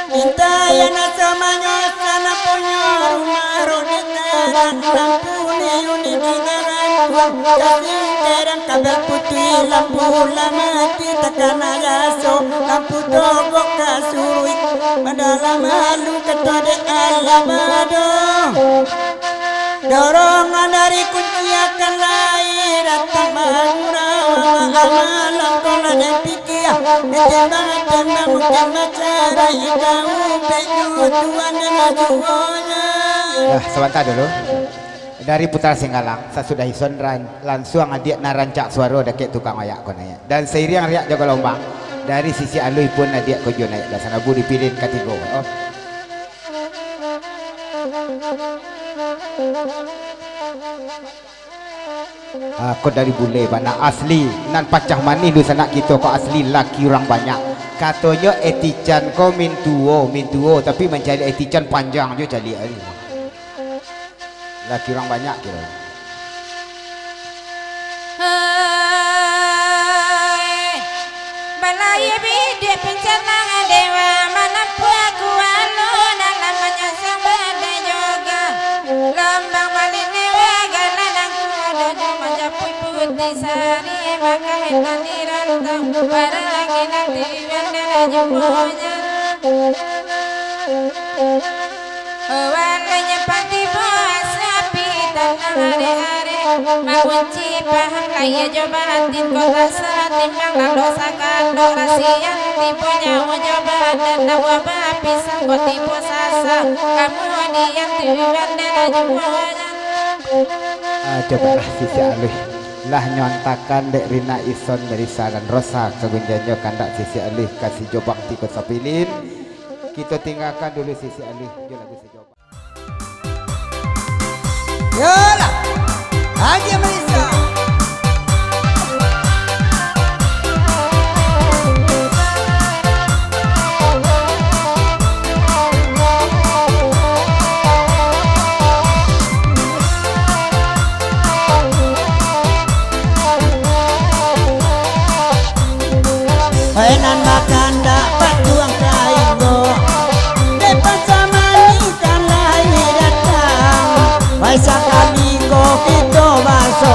minta ya nasamanya sana punya rumah rodita dan lampuni uni tinggalan kasih terang kabel putih lampu lamati takana yaso lampu togok kasurui Padahal malu ketode alabado dorongan dari kunci akan lahir datang mengurau malam kola dan pikir tembang mungkin cara ikau peju tuan dan lajunya. Sebentar dulu. Dari Putra Singgalang sesudah ison langsung adik narancak suara dekat tukang ayak ko naya. Dan seiring riak jaga lombang dari sisi alui pun adik ko jo naik dasana bu dipilih ketiga. Oh. Aku dari bule mana asli nan pacah mani du sanak kita ko asli laki orang banyak. Katanya etican ko mintuo tapi mencari etican panjang jo cari ali. Laki orang banyak kira. Balaya bide pencanangan dewa mampu aku alu dalam menyasar badai yoga lambang balik dewa galanang kuda majapui putih sari maka hitam dirantau para lagi nanti bandara jumbonya warnanya pati bos sapi tanah hari-hari mengunci paham kaya jobaatin kota setimbang dosa kandung rasian tipunya ujobat dan nawabah pisang kau tipu sasa kemudian tujuan dan jumbonya. Cobalah sisi alih lah nyontakan dek Rina Ison dari Saran Rosa kegunjanyo kandak sisi alih kasih jobak tikut sapilin. Kita tinggalkan dulu sisi alih jo lagu si jobak. Yolah, Haji Melisa. Enan makan dapat tuang kaingo depan sama ikan lain datang Waisak kali ko kita baso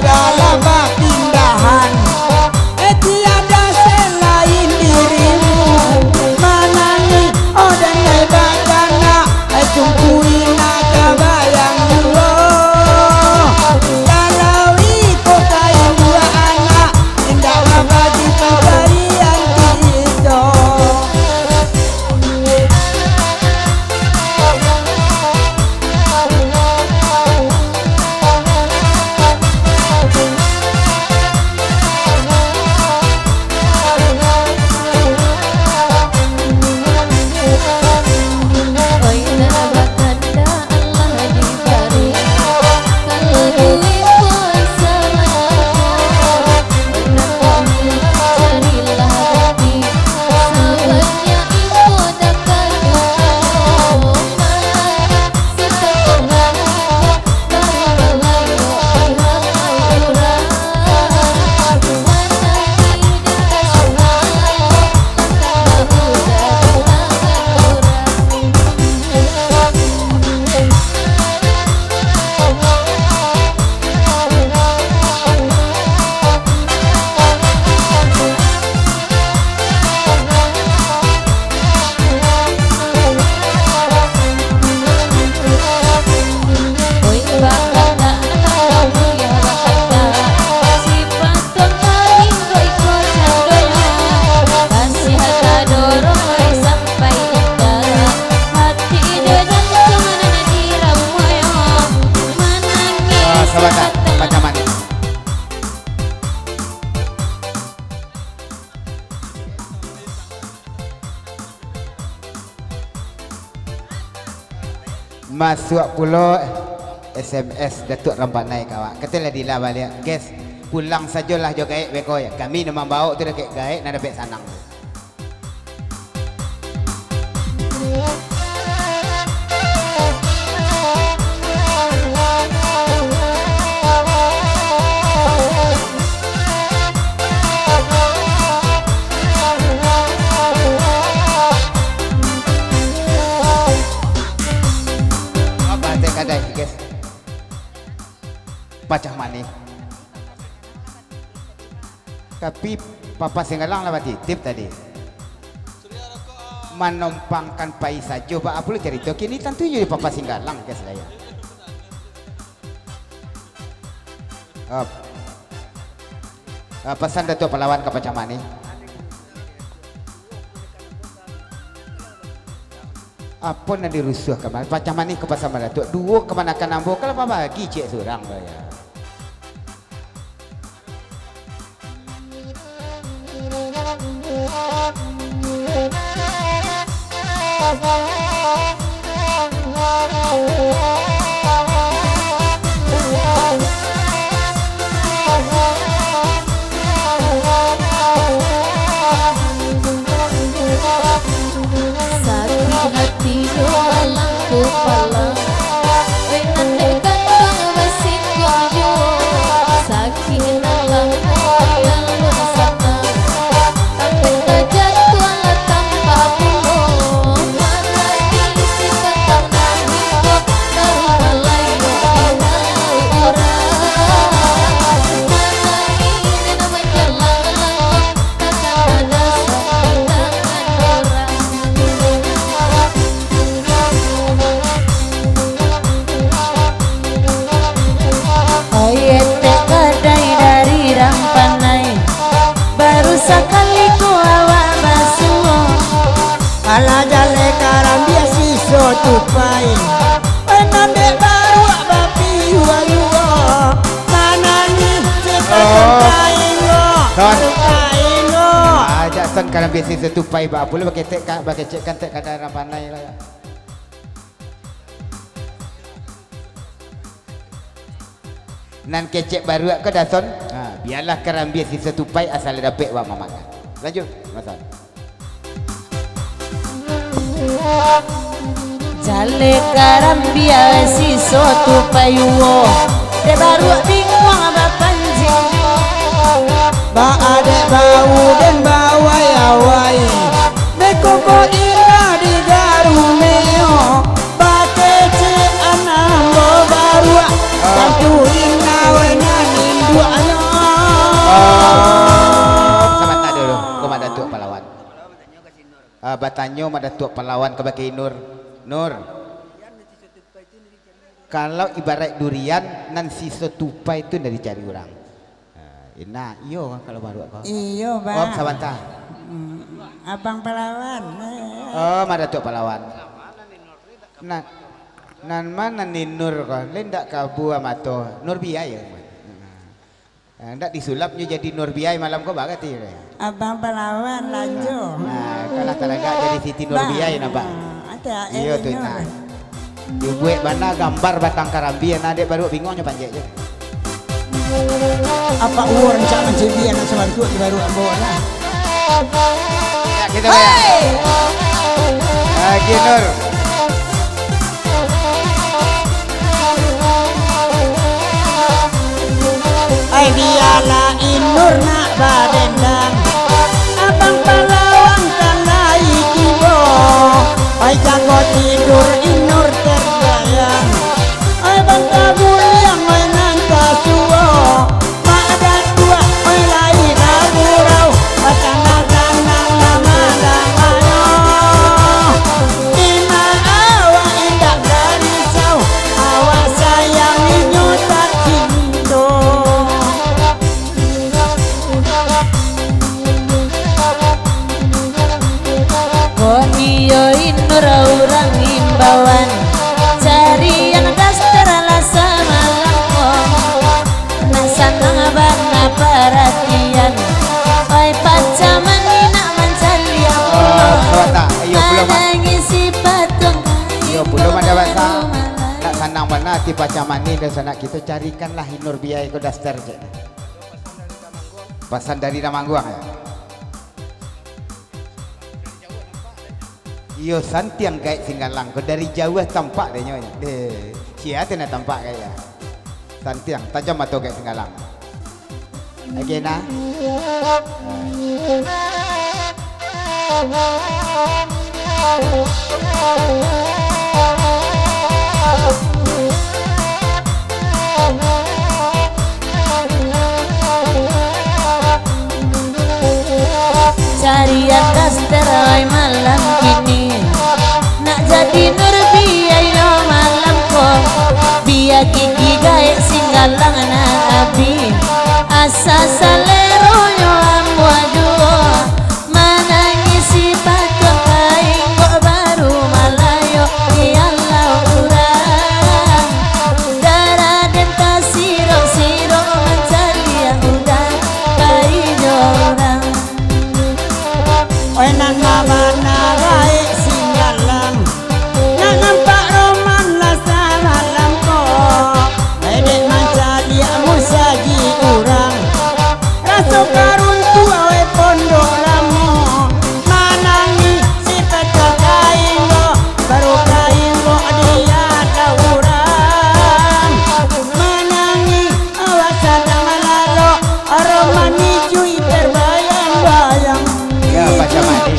dalam pindahan tiada selain dirimu manani dan nebakana tungguin kabayang dulu kalau ikut kain dua anak indah bagi pemberian kita. Masuk pulo SMS Datuk Rampak naik awak. Katalah dila balik. Guys, pulang sajalah jo gaek beko ya. Kami nama bawa tu dekat gaek nak dapat sanang. Pacah mani. Tapi papa singgalang lah berarti tip tadi. Menumpangkan pai saja. Apa perlu cerita kini tentu jadi papa singgalang ke saya. Pesan Datuk Pahlawan ke pacah mani. Apa nak dirusuh ke mana? Pacah mani ke pasar Datuk. Dua kemana akan nambuh kalau apa bagi cik seorang ya. Ala jale karam dia siso tupai enande baru bapi yuwa manani sepakaino kaino ajak son karam dia siso tupai ba boleh pakai tek pakai cek kan tek kadang pandai lah. Nan kecek baru ke dason biarlah karam dia siso tupai asal dapat wa mamak. Lanjut masan. Jale karam biar si sotu payuo de baru bingung apa panjang ba ade bau dan bawai awai beko ko ira di garumeo ba kece anambo baru satu ina wena nindu batanyo mada tuak pahlawan ke bagi Nur. Nur. Kalau ibarat durian nan sisa tupai itu dari cari orang. Nah, iyo kalau baru kau. Iyo bang. Oh, sabanta. Abang pahlawan. Oh, mada tuak pahlawan. Nah, nan mana ni Nur kau? Lendak kabu amato. Nur biaya. Ndak disulapnya jadi Nur biaya malam kau bagat ya. Abang pahlawan lanjut. Nah, kalau teraga jadi Siti Nur biaya napa? Ada. Iya tuh nah. Dibuat mana gambar batang karambi yang adek baru bingungnya panjang je. Apa uang cak menjadi anak semantu baru bawa lah. Ya kita bayar. Lagi Nur. Ay biarlah Nur nak badendang. Abang pahlawan kan naik ibo. Ay jago tidur Nur terbayang. Ay bang kabul yang ay nangka suwo. Mak dan dua ay lain agurau. Batang-batang lama ayo. Ina awak indah garisau. Awak sayang inyo tak cindo. Nur orang imbauan cari yang daster lasa malamko nak sanang bana perhatian oi pacaman nak mencari Swata, iyo belum. ngisi patung Iyo belum ada bahasa. Nak sanang mana ti pacaman ni dan sana kita carikanlah Nur biaya ko daster je. Pasan dari Namangguang ya. Iyo santiang gait singgalang ko dari jauh tampak deh nyonya. Cia tu nak tampak kaya. Santiang tajam atau gait singgalang. Lagi na. cari atas terai malam kini nak jadi Nur biaya malam kok biar gigi gaek singgalang nabi asa saleronyo amwaju mana ngisi patung kain kok baru malayo iyalah urang darah dan tasiro siro mencari yang udah kain orang. Oi nang mana gae singgalang nang nampak roman lasa malam ko edek manca dia musaji urang rasa karun tua we pondok lamo manangi si pecah kain go baru kain go dia ada urang manangi awas sadang malalo aromani cuy terbayang-bayang. Ya pacaman ni.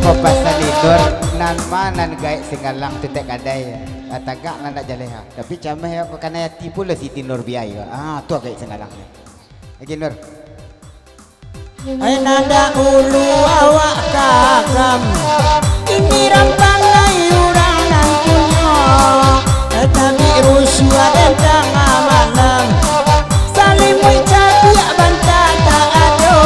Ko pasan Nur nan mana gait singgalang tetek kadai. Tagak nan nak jaleha. Tapi camah ko kana ti pula Siti Nur biaya. Ah tu gait singgalang ni. Lagi Nur. Ay nada ulu awak kakam ini rampangai urang nan punyo tapi rusua dan tengah malam saling mencapiak bantah tak ado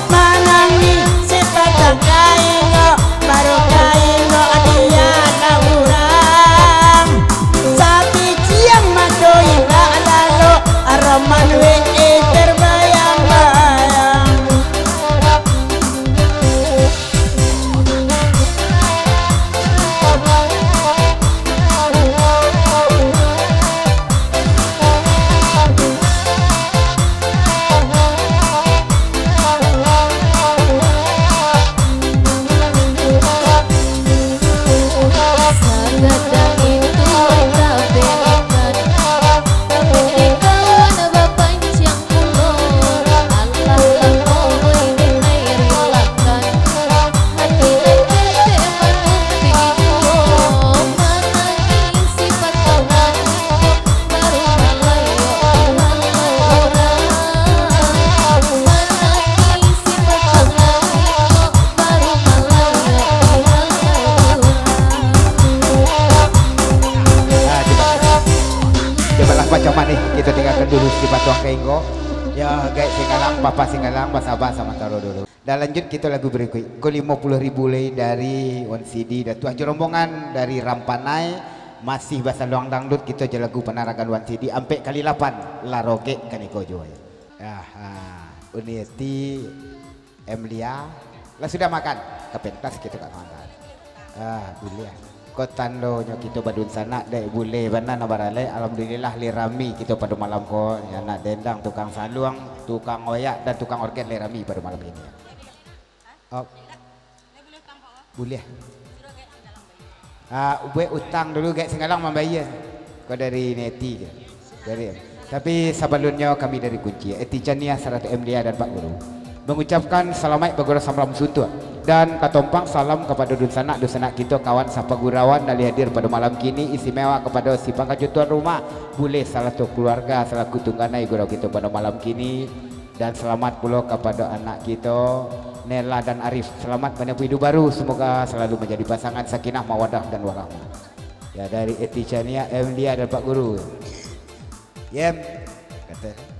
manangi sepatah kain go baru kain go dia na urang sapi ciam madoi tak lalo araman we terbayang-bayang. macam mana kita tinggalkan dulu si Batuang Keinggo. Ya guys, Singgalang, Papa Singgalang, Basabah sama taruh dulu. Dan lanjut kita lagu berikut. Ko 50.000 lei dari One CD dan tuah rombongan dari Rampanai masih bahasa luang dangdut kita je lagu penarakan One CD ampe kali 8 laroge kaniko jo ya. Uniati Emlia lah sudah makan kepentas kita kat makan. Boleh. Tando nyo kita badun sana dek bule bana na barale alhamdulillah lirami kita pada malam ko ya nak dendang tukang saluang tukang oyak dan tukang organ lirami pada malam ini boleh ube utang dulu guys Singgalang membayar kau dari neti je dari tapi sebelumnya kami dari kunci Etichania 100 MDA dan Pak Guru mengucapkan selamat bagora samram suntuk dan katompang salam kepada dusanak kita kawan sapa gurawan dari hadir pada malam kini istimewa kepada si pangkat tuan rumah boleh salah satu keluarga selaku tungganai gurau kita pada malam kini dan selamat pula kepada anak kita Nela dan Arif selamat menempuh hidup baru semoga selalu menjadi pasangan sakinah mawadah dan warahmah ya dari Etichania Emlia dan Pak Guru Yem kata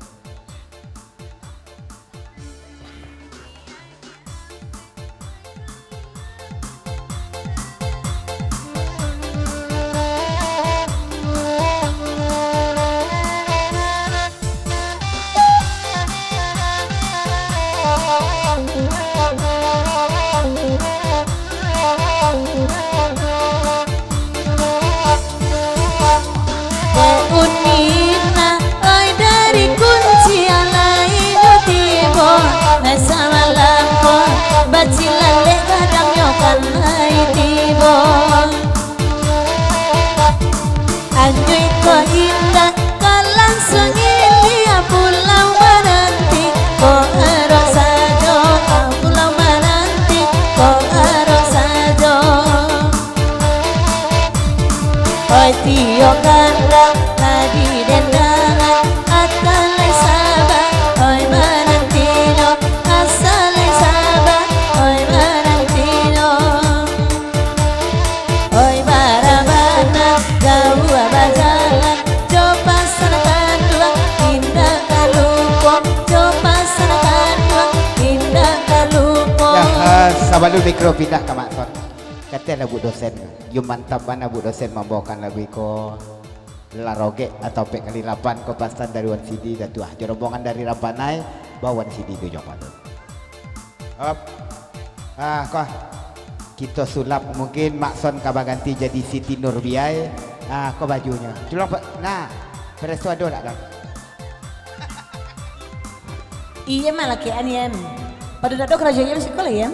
Tio karang tadi dendangan atalai sabah oi manantino asalai sabah oi manantino oi barabana jauh abajalan coba sanakan dua indah kalupo coba sanakan dua indah kalupo ya sabalu mikro pindah ke Mak Son kata lagu dosen you mantap mana bu dosen membawakan lagu ko laroge atau pek kali 8 ko pasan dari One CD dan tuah rombongan dari Rampanai bawa One CD itu jawab kok kita sulap mungkin Mak Son kabar ganti jadi Siti Nurbiai kok bajunya tulung nah presto ada tak iya malakian ya pada dado kerajaan sekolah ya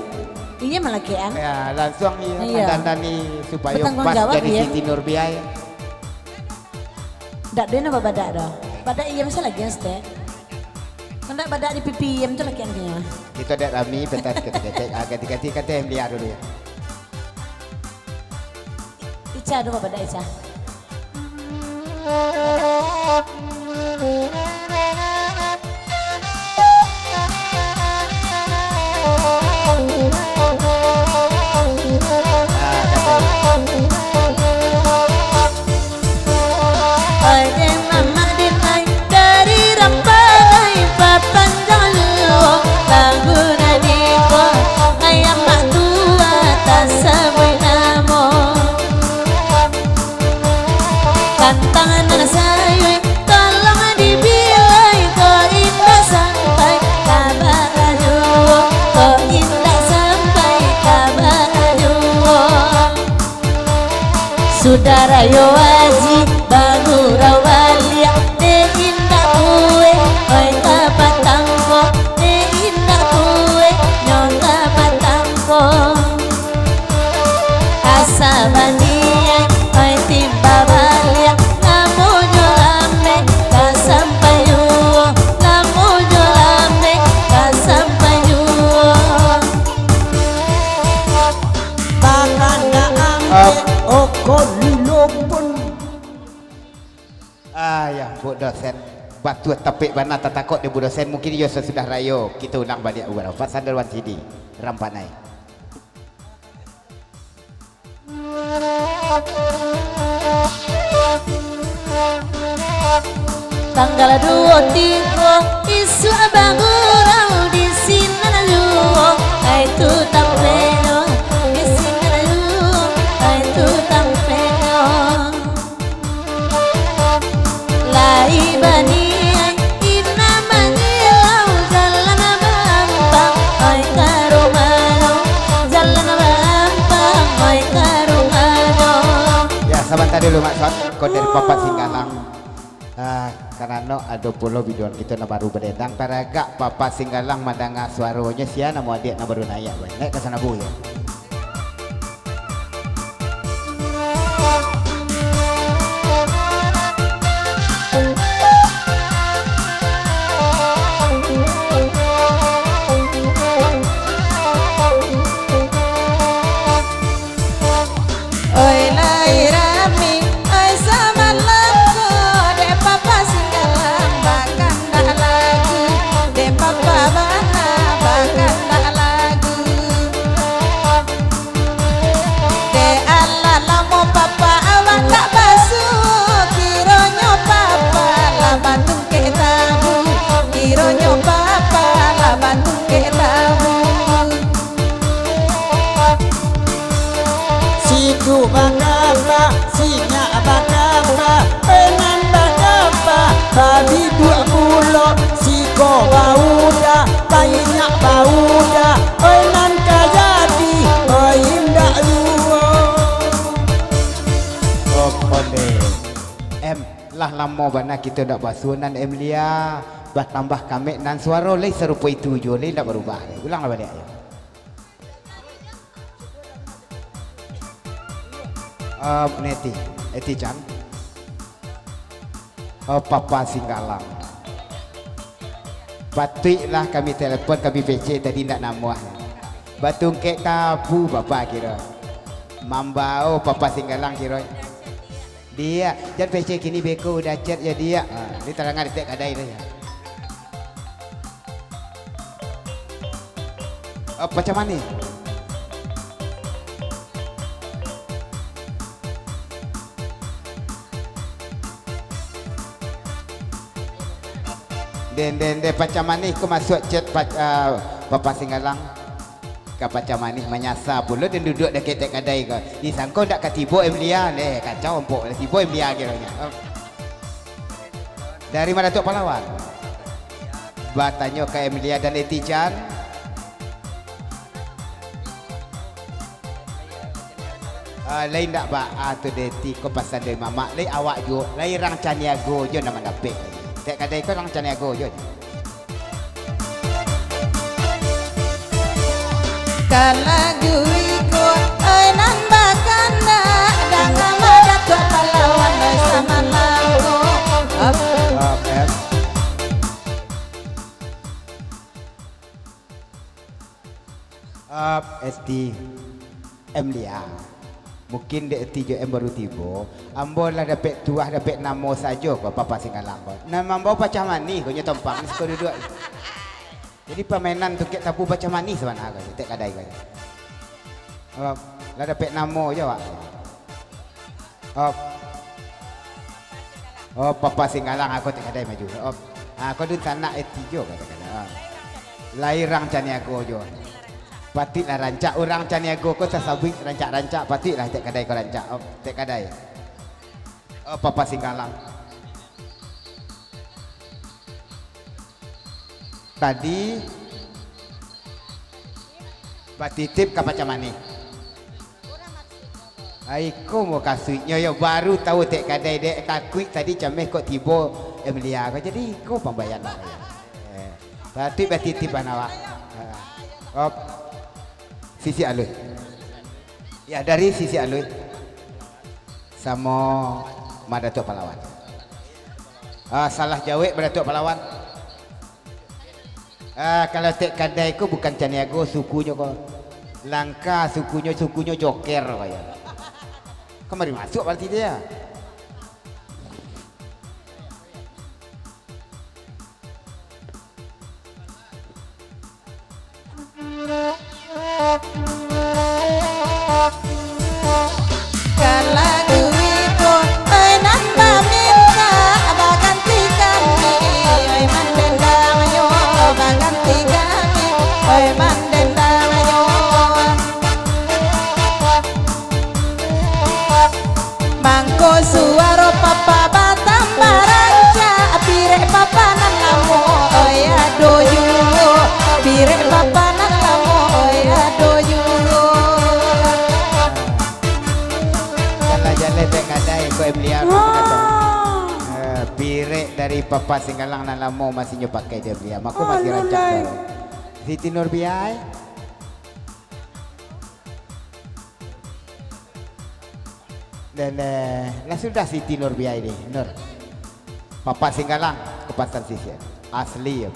iya malakian ya langsung iya. Dandani supaya bertanggung pas jawab, jadi ya. Siti Nurbiai dak dia apa badak dah badak iya masa lagi ste mendak badak di pipi iya tu lakian kayaknya kita ada Rami petas ganti-ganti kata yang lihat dulu ya Ica dulu badak Ica Saudara yo aji baru rawalia de indah kue oi kapatangko de indah kue nyonga patangko asa bandiai oi timba balia kamu jolame kasampayuo kamu jolame kasampayuo Bakanda ambe okolilopon ya bu dosen batu tapik mana tak takut dia bu dosen mungkin dia sudah rayo kita ulang balik ulang Pak Sandar One CD Rampanai tanggal 23 isu bagurau di Sinanalu ai tu tampeno di Sinanalu ai tu tampeno lai bani ina mangilau jalan bampang ai karumano jalan bampang ai karumano. Ya sebentar dulu maksud kau dari Papat Singgalang. Karena ada pulau video kita na baru berdendang paragak Papat Singgalang madanga suaranya sia nama adik na baru naik naik ke sana bu ya. Oi lai rami oi sama lampu de Papa Singgalang bahkan tak lagu de Papa Bana bahkan tak lagu de Allah lamo Papa awak tak basuh kironyo Papa lah bantu ke tabu kironyo Papa lah bantu ke tabu. Siku bakapa, sinya bakapa, penan bakapa, babi 20, siko bauda, banyak bauda, penan kajati, indah luo. Oh konde lah lama bana kita nak basuhan Emilia bah tambah kami nan suara leh serupa itu jo leh tak berubah ulanglah balik ya. Neti Chan Papa Singgalang batiklah kami telepon kami PC tadi nak nama batung kek kabu Bapak kira mambao Papa Singgalang kira dia dan PC kini beko udah chat ya dia ini terangan detek kadai dah ya. Macam mana Den Pacar Manis ku masuk chat Bapak Singgalang ke Pacar Manis menyasar pula dan duduk dekat kedai ke disangka tak ketibo Emilia deh kacau empuk tibo Emilia kiranya dari mana Tok Pahlawan bertanya ke Emilia dan Etijan lain tak ba tu deti ko pasal dari mama lain awak jo lain rang Caniago jo nama dapet tak kadai kau orang Caniago je. Kalagu iko oi nan bakanda danga madat Tok Pahlawan oi sama lampu SD Emilia mungkin dek tiga baru tiba ambo lah dapat tuah dapat nama saja kau Papa Singgalang kau nama ambo Pacar Manis kau nya tempat ni kau duduk jadi permainan tu kek tapu Pacar Manis mana kau tak kadai kau lah dapat nama je wak Papa Singgalang aku tak kadai maju kau duduk sana tiga kata kata lairang Caniago je patiklah rancak orang Caniago kau sasabik rancak patiklah tak kadai kau rancak tak kadai Papa Singgalang tadi batitip ke Pacar Manis Aiko mau kasutnya ya baru tahu tak kadai dek kakui tadi cameh kok tiba Emilia kau jadi kau pembayar lah batitip awak Sisi Alui ya dari Sisi Alui sama Mada Tok Pahlawan salah jawab pada Tok Pahlawan kalau tek kadai ku bukan Caniago sukunya kok langka sukunya joker kayak kemari masuk berarti dia Kalagu iko oi nan minta abah gantikan ko suara papa batam baranca pirek papa nang lamo oya doyu pirek papa nang lamo oya doyu jalan-jalan tengah dai ko beliau pirek dari papa Singgalang nang lamo masih nyo pakai dia beliau aku masih rancang Siti Nurbiai dan lah sudah Siti Nurbiai ni Nur papa Singgalang kepasan sisian asli ya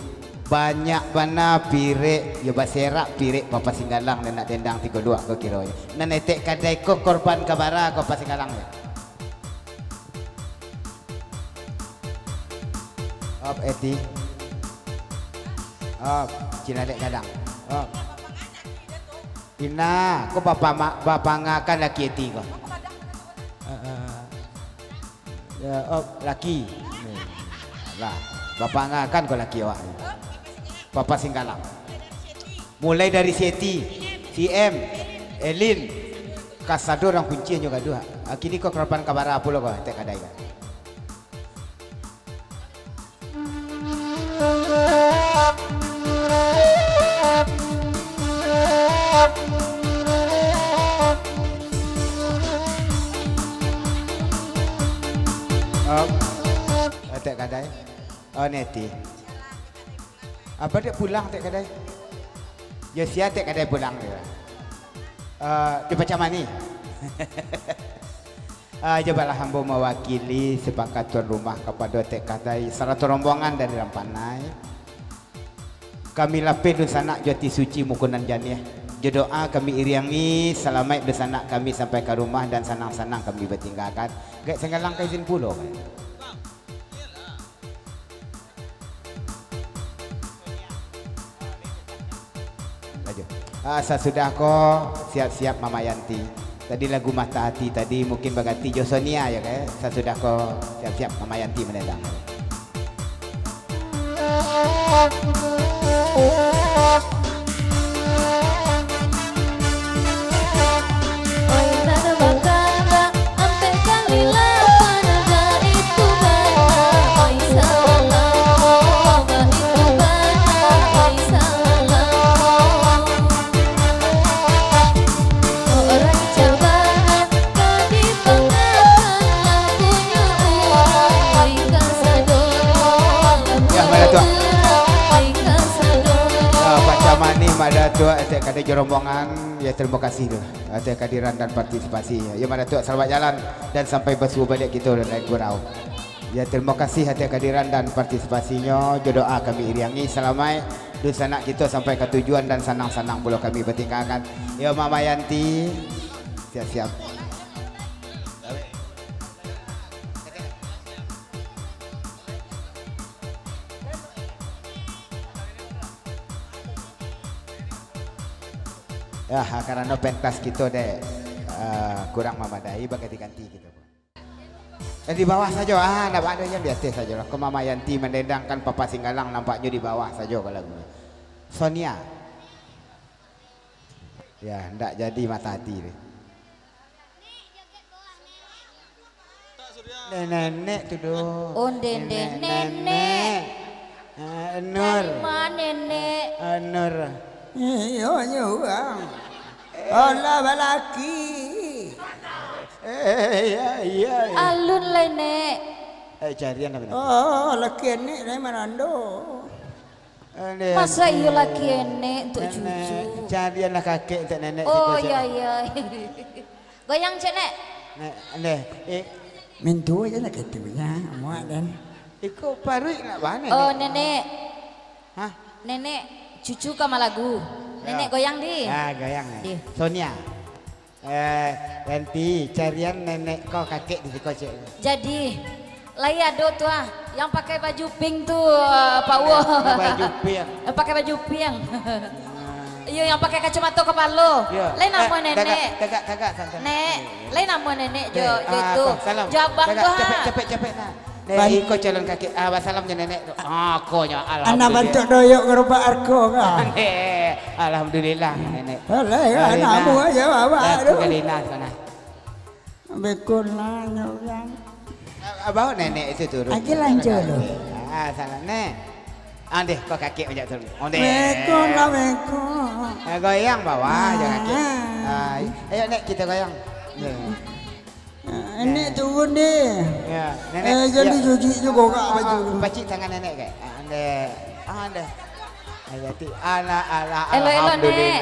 banyak mana pirek ya baserak pirek papa Singgalang dan nak tendang 32 kau kira ya nenek kadai ko korban kabara papa Singgalang ya op eti op Cina dek kadang op Ina ko bapa ngakan laki eti ko ya op laki lah bapak ngakan ko laki awak papa Singgalang mulai dari Seti CM Elin Kasado orang kunci juga dua kini ko kerapan kabara pulo ko tek kadai kan tek kadai oh neti apa dia pulang tek kadai ya sia tek kadai pulang dia di Pacamani cobalah hamba mewakili sepakat tuan rumah kepada tek kadai satu rombongan dari Rampanai kami lapis sanak jati suci mukunan janiah jodoa kami iriangi selamat besanak kami sampai ke rumah dan sanang-sanang kami bertinggalkan gak Singgalang ke izin pulau kan sesudah ko siap-siap Mama Yanti tadi lagu Mata Hati tadi mungkin berganti Josonia ya kan sesudah ko siap-siap Mama Yanti menendang Pada tua atas kada rombongan ya terima kasih tu atas kehadiran dan partisipasi ya pada tua selamat jalan dan sampai bersuah balik kita dan naik gurau ya terima kasih atas kehadiran dan partisipasinya jodoa kami iriangi selamat sanak kita sampai ke tujuan dan sanang-sanang pula kami bertinggalkan ya Mama Yanti siap-siap ya karena pentas kita deh kurang memadai bagi diganti gitu dan di bawah saja nak ada yang biasa saja lah Mama Yanti mendendangkan Papa Singgalang nampaknya di bawah saja kalau lagunya Sonia ya ndak jadi Mata Hati deh nenek tuh doh oh nenek Nur mana nenek Nur Yo juga. Allah balaki. Iya. Alun lene. Carian apa? Oh, laki ini dari Manado. Masa iya laki ini untuk cucu. Carian lah kakek untuk nenek. Oh iya. Goyang cek nek. Nek. Mintu aja nak ketunya, muat dan. Ikut parut nak mana? Oh nenek. Hah? Nenek. Cucu kama lagu nenek goyang di goyang di. Sonia nanti carian nenek kau kakek di kau cek jadi lagi ada tuh yang pakai baju pink tuh Pak Wo baju pink pakai baju pink iya yang pakai kacamata kepala lain nama nenek kagak nek lain nama nenek jo itu jawab bang tuh cepet nah Iko calon kaki, wassalamnya nenek. Aku nya alhamdulillah. Anak bantu doyok ngerubah arko kan. Alhamdulillah nenek. Boleh anakmu aja bawa. Galina sana. Bekunlah orang. Bawa nenek itu turun. Lagi lanjut loh. Salah nek. Deh, kau kaki ajak turun. Deh. Bekunlah bekun. Goyang bawah, jangan kaki. Ayo nek kita goyang. Nenek turun deh. Ya, nenek. Jadi cuci juga kak baju. Pacik tangan nenek kayak. Deh. Ayati ala Elo nek.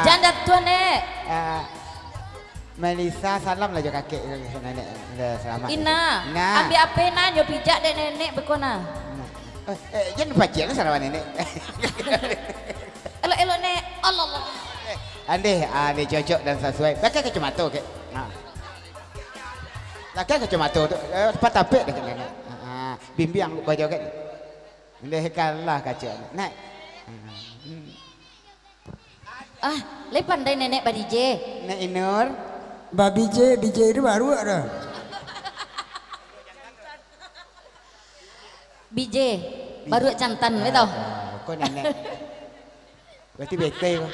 Janda tua nek. Melisa salam lah jo kakek nenek. Selamat. Ina. Ambil apa nanya pijak dek nenek bekona. Jangan pacik lah sarawan nenek. Elo nek. Allah. Ande cocok dan sesuai. Pakai kacamata ke. Pakai kacamata tu. Patapek dekat nenek. Bimbing baju kan. Ande kalah kaca. Nak. Le pandai nenek badije. Nek Inur. Babi J itu baru ada. BJ baru cantan betul. Kau nenek. Berarti bete kau.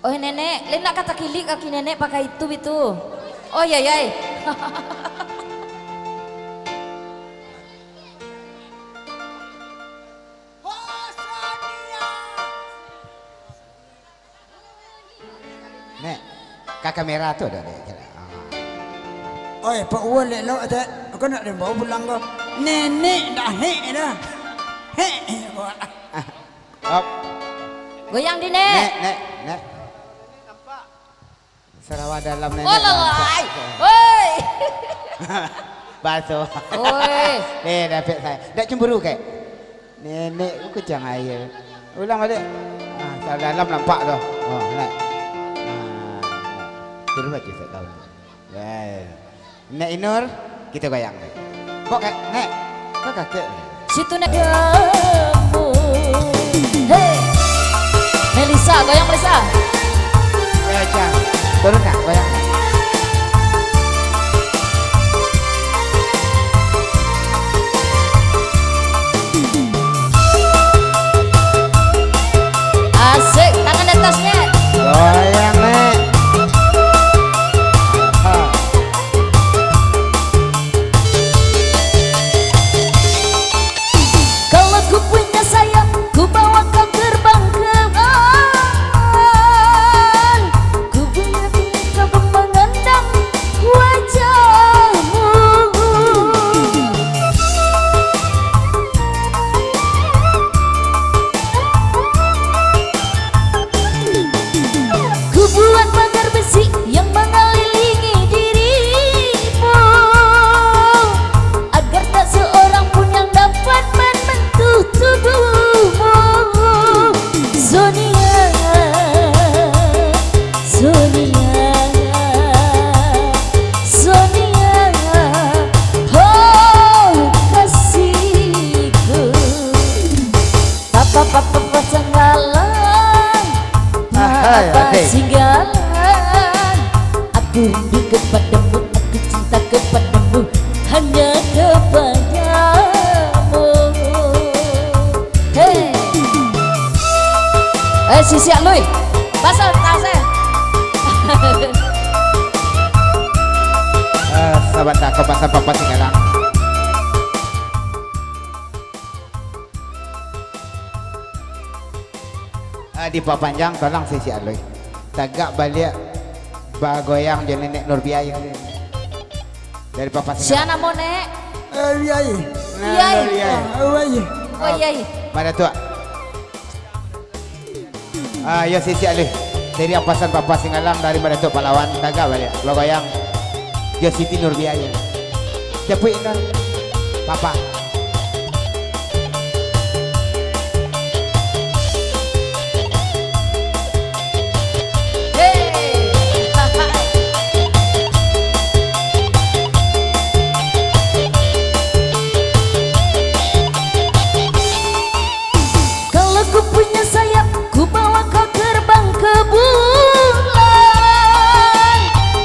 Oh nenek, le nak kata kilik kaki nenek pakai itu. Oh ya. Nek, kakak merah tu ada dek. Oi, Pak Wan lek nak tak. Kau nak dia bawa pulang kau. Nenek dah dah. Op. Goyang di nek. Nek. Sarawak dalam nenek. Oh lalai. Woi. Basuh. Woi. Dapat saya. Dak cemburu ke? Nenek ku kejang air. Ulang balik. Sarawak dalam nampak tu. Oh, nek. Terus baca saya tahu. Nek Inur, kita goyang. Kok kak, nek? Kok kakek? Situ nek kamu. Hei. Melisa, goyang Melisa. Ya, Cang. Turun nak goyang. Asik, tangan di atasnya. Goyang, nek. Singgalan, aku rindu kepadamu, aku cinta kepadamu, hanya kepadamu. Hei, sisi lui, pasal tasnya. Sahabat tak kepasan papa Singgalang. Di Pak Panjang tolong sisi aloi. Tagak balik bagoyang je nenek Nur Biaya dari Papa Siapa mau nek? Biaya. Mana tu? Ya sisi aloi. Dari apasan Papa Singgalang dari mana tu pahlawan tagak balik bagoyang je Siti Nur Biaya. Siapa ini? Papa.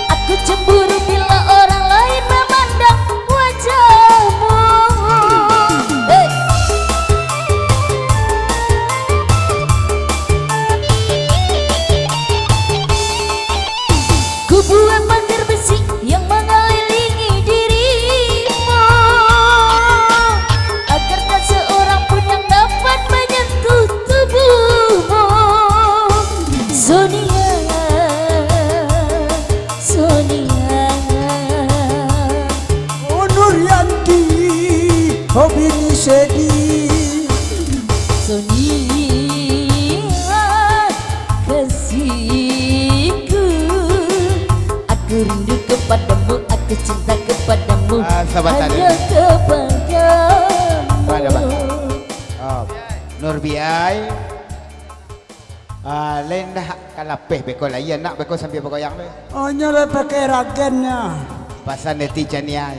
Aku cemburu bila orang lain memandang wajahmu. sedih. Sonia kasihku, aku rindu kepadamu, aku cinta kepadamu, sahabat hanya kepadamu. Oh, Nur Biai. Lain dah kalapeh beko layan nak beko sambil bergoyang be. Oh nyoba pakai ragennya. Pasal netizennya.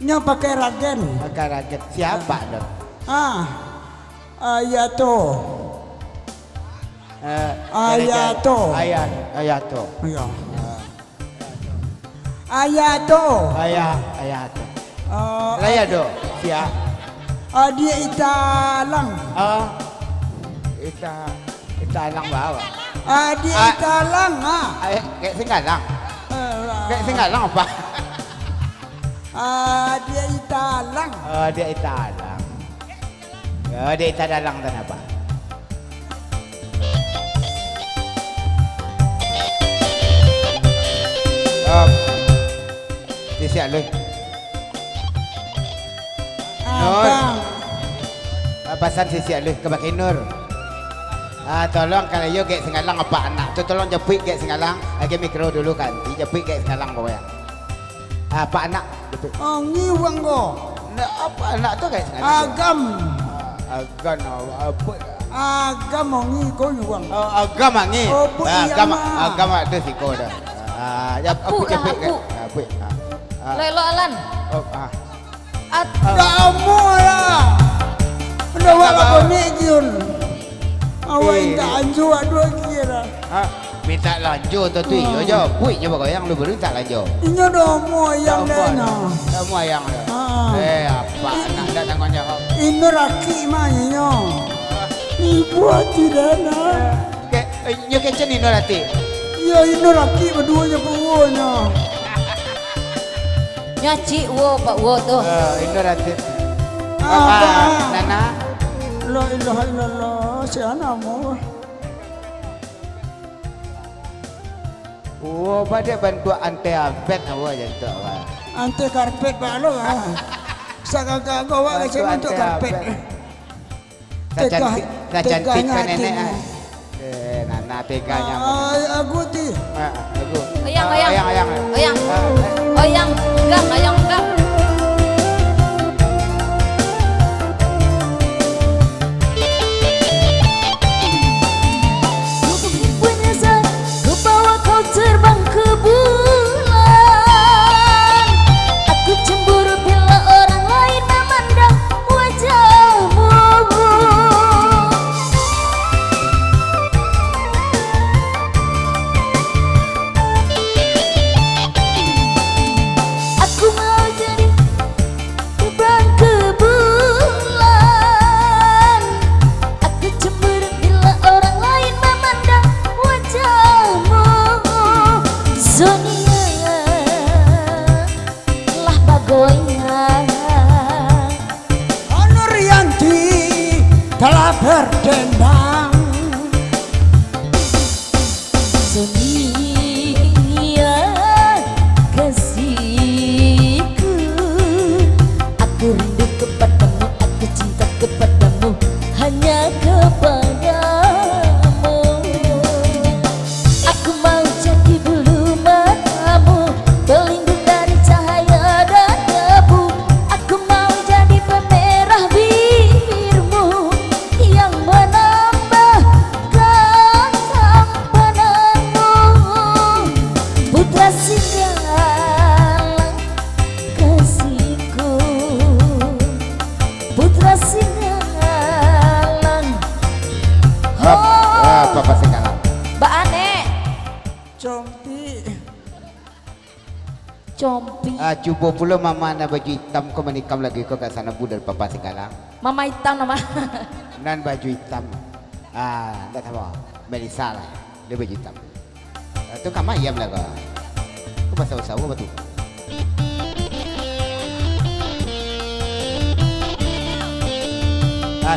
Nyoba pakai ragen. Pakai ragen siapa Nur? Ayato. Ayato. Ayato. Iya. Ayato. Ayato. Layado. Siapa? Dia Italang. Italang bawa. Dia Italang. Kayak Singgalang. Kayak Singgalang apa? Dia Italang. Dia Italang. Dia Italang dan apa? Siap lu. Abang. Pasan siap lu ke Baki Nur. Tolong kalau yo kayak Singgalang apa anak tu tolong jepit kayak Singgalang. Lagi mikro dulu kan. Jepit kayak Singgalang pokoknya. Apa anak? Jepit. Ngiwang go. Apa anak tu kayak Singgalang? Agam. Agam apa? Agam ngi ko ngiwang. Agam ngi. Agam ada siko dah. Ya Aku jepit kan. Apa? Lelo Alan. Kamu lah. Udah apa megiun. Awak tak anjur dua kira. Minta lanjut tu tu yo jo. Pui je bergoyang lu baru tak lanjut. Ini dah moyang dah. Semua yang dah. Apa nak dah tanggung jawab. Ini raki mahnya. Ibu tidak nak. Nyo kecen ni norati. Ya ini raki berduanya pengunya. Nyaci wo Pak wo tuh. Ini norati. Nana. La ilaha illallah, siapa mu? Oh, pada bantu anti apet awak jangan awak. Anti karpet balo ah. Sakak awak kasi untuk karpet. Cantik kan nenek. Nana teganya. Aku ti. Aku. Oyang. Oyang. Terbang ke bulan, aku cemburu bila orang lain memandang wajahmu. Aku mau jadi terbang ke bulan, aku cemburu bila orang lain memandang wajahmu. Sonia lah bergoyang, Nurianti telah berdendang. Sonia kasihku, aku rindu kepadamu, aku cinta kepadamu, hanya kepadamu. Aku mau jadi bulu matamu, pelindung dari cahaya dan debu. Aku mau jadi pemerah bibirmu yang menambah ketampananmu. Putra Singgalang kasihku, Putra Singgalang. Papa Singgalang. Mbak Ane Compi. Compi. Cuba pula mama nak baju hitam kau menikam lagi kau kat sana budal Papa Singgalang. Mama hitam nama. Nan baju hitam. Tak tahu. Melisa lah. Dia baju hitam. Tu kamu ayam lah kau. Kau pasal usaha apa tu?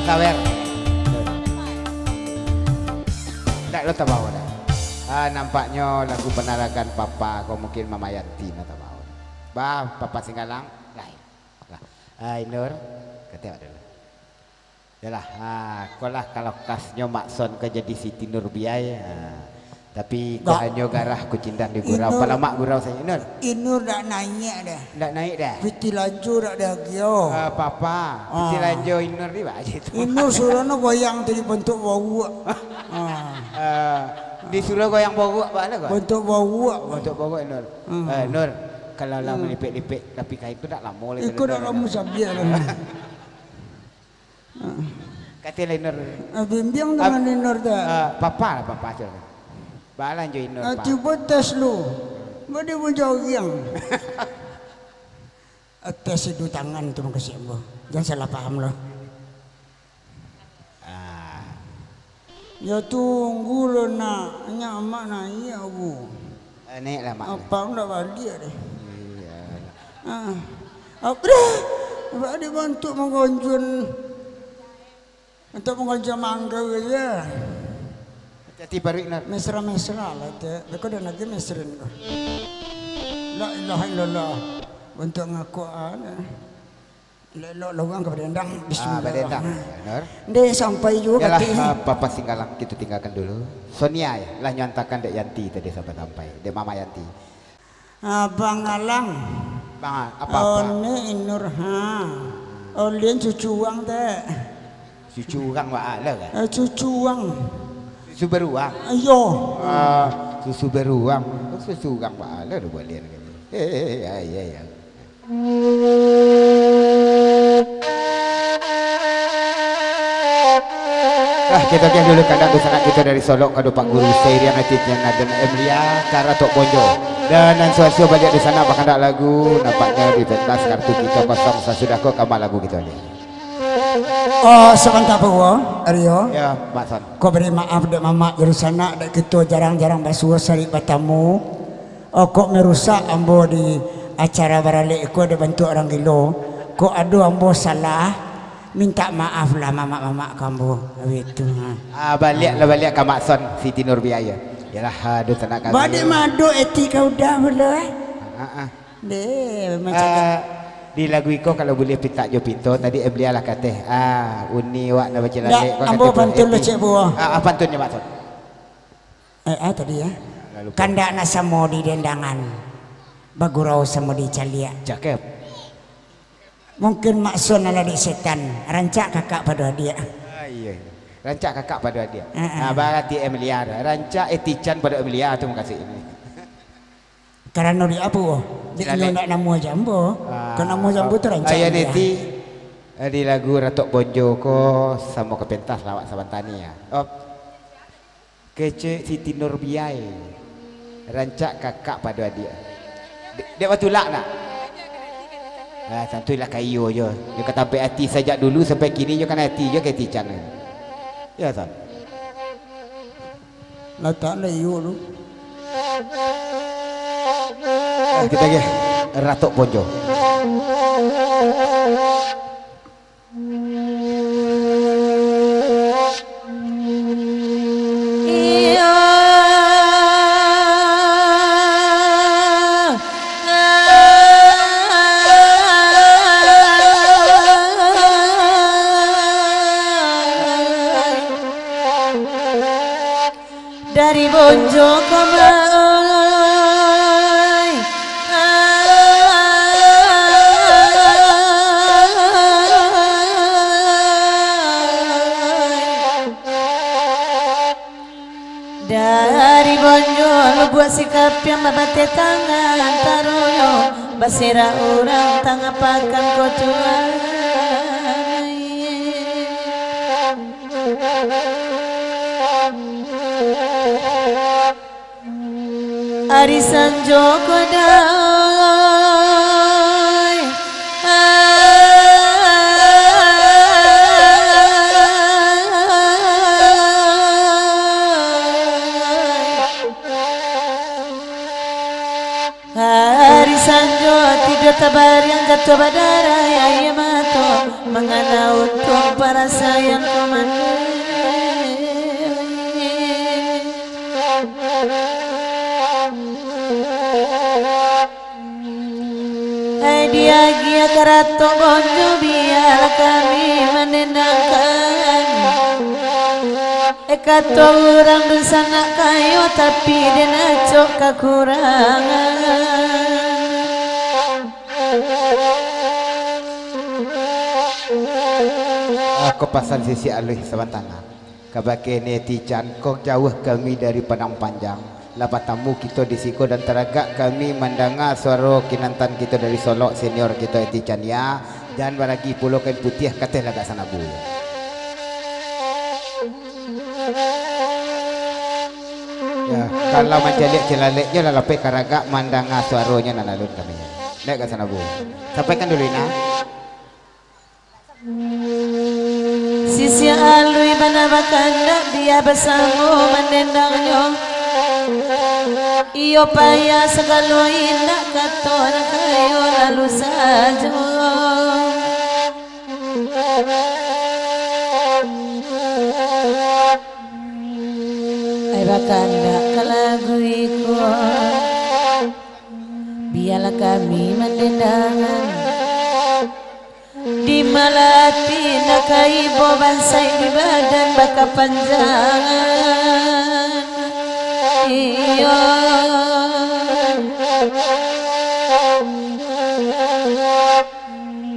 Sawer. Tak lo tak bawa dah. Nampaknya lagu penarakan Papa kau mungkin Mama Yanti nak tak bawa. Bah Papa Singgalang. Lain. Nur. tengok dulu. Yalah, kolah kalau kasnya Makson ke jadi Siti Nurbiaya. Tapi kau hanya garah ku cinta di gurau. Pala mak gurau saya Inur. Inur dak naik dah. Dak naik dah. Piti laju dak dah gio. Papa, piti laju Inur ni ba itu. Inur suruhnya goyang tadi bentuk bau. Disuruh goyang bau ba lah kau. Bentuk bau. Bentuk bau Inur. Nur, kalau lah melipik-lipik tapi kain itu dak lama lagi. Ikut dak lama sabiar. Kata Inur. Bimbing dengan Inur dah. Papa lah papa tu. Balan jo Inur. Cuba tes lu. Bade pun jogging. Tes itu tangan tu makasih ambo. Jangan salah paham lo. Ya tunggu lo nak. Nyamak nak iya bu. Naik lah mak. Apa nak balik deh. Iya. Apa dah? Bade bantu mengonjun. Untuk mengonjun mangga ya. Jadi baru Inur. Mesra-mesra lah tu. Kau dah lagi mesrin kau. La ilaha illallah. Untuk ngaku ada. Lelok lawang kepada endang. Bismillah. Badendang. Inur. Dia sampai juga Yalah, kata ini. Papa Singgalang kita tinggalkan dulu. Sonia ya, lah nyontakan Dek Yanti tadi sampai. Dek Mama Yanti. Abang Alang. Bang, apa-apa? Ini Inur ha. Olin cucuang teh. Cucu orang wak lah kan? Cucuang. Susu beruang. Ayo. Susu beruang. Susu orang wak lah buat dia kan. Ya. Kita dulu kandak dosa kita dari Solok kado Pak Guru Sairian Atitnya Naden Emilia Kara Tok Bonjo dan suasio balik di sana apa kandak lagu nampaknya di pentas kartu kita kosong sudah kok kamal lagu kita ni. Oh sebentar bawa Aryo. Ya Mak Son. Kau beri maaf dek mama jurusan nak dek kita jarang-jarang basuh sari batamu. Oh kok merusak ambo di acara baralik kau ada bantu orang gilo. Kok adu ambo salah. Minta maaf lah mama-mama kamu itu. Balik ke Mak Son Siti Nurbiaya. Yalah aduh tenak kami. Bade madu etika udah boleh. Deh macam di lagu iko kalau boleh pitak jo pintu tadi Eblia lah kata uni wak nak baca lalik kau ambo pantun lo cek buah. Pantunnya Mak Son. Tadi ya. Kandak nak samo di dendangan. Bagurau samo di calia. Cakep. Mungkin Makson ala di setan. Rancak kakak pada dia. Iya. Rancak kakak pada dia. Berarti Emilia. Rancak Etican pada Emilia tu makasih ini. Karena di apa? Dia nak nama jambu. Karena nama jambu tu rancak. Ayah neti di lagu Ratok Bonjo ko sama ke pentas lawak Sabantani ya. Kece Siti Nurbiai. Rancak kakak pada dia. Dia waktu lak nak. Tentulah kayu je. Dia kata sampai hati sejak dulu sampai kini je kan hati je ke Etican. Ya Son. Letak le yu lu. Kita ke Ratok Bonjo. Dari Bonjo Komai dari Bonjo lo buat sikap yang membate tangan taruyo basira orang tangapakan kocuan Arisan Joko Dai Arisan Jo tidak tabar yang jatuh badara ya mato mengana untuk para sayang komando dia giat kerato bonjo biar kami menenangkan. Kata orang bersana kayo tapi dia nacok kekurangan. Aku pasal sisi alih sebentangan. Kabake neti can kok jauh kami dari Padang Panjang. Lapat tamu kita di siko dan teragak kami mendengar suara kinantan kita dari Solok senior kita Eti Chania dan baragi pulau kain putih kata lagak sana bu. Ya, kalau macam lihat celaleknya lah lepas karagak mendengar suaranya nanalun kami. Naik ke sana bu. Sampaikan dulu Ina. Sisi alui bana bakanda dia bersama mendendangnya. Iyo payah segala indah kata nak kayo lalu saja. Ay bakanda kalagu ikut. Biarlah kami mendendangan. Di malati nak ibu bansai di badan baka panjangan. Iyo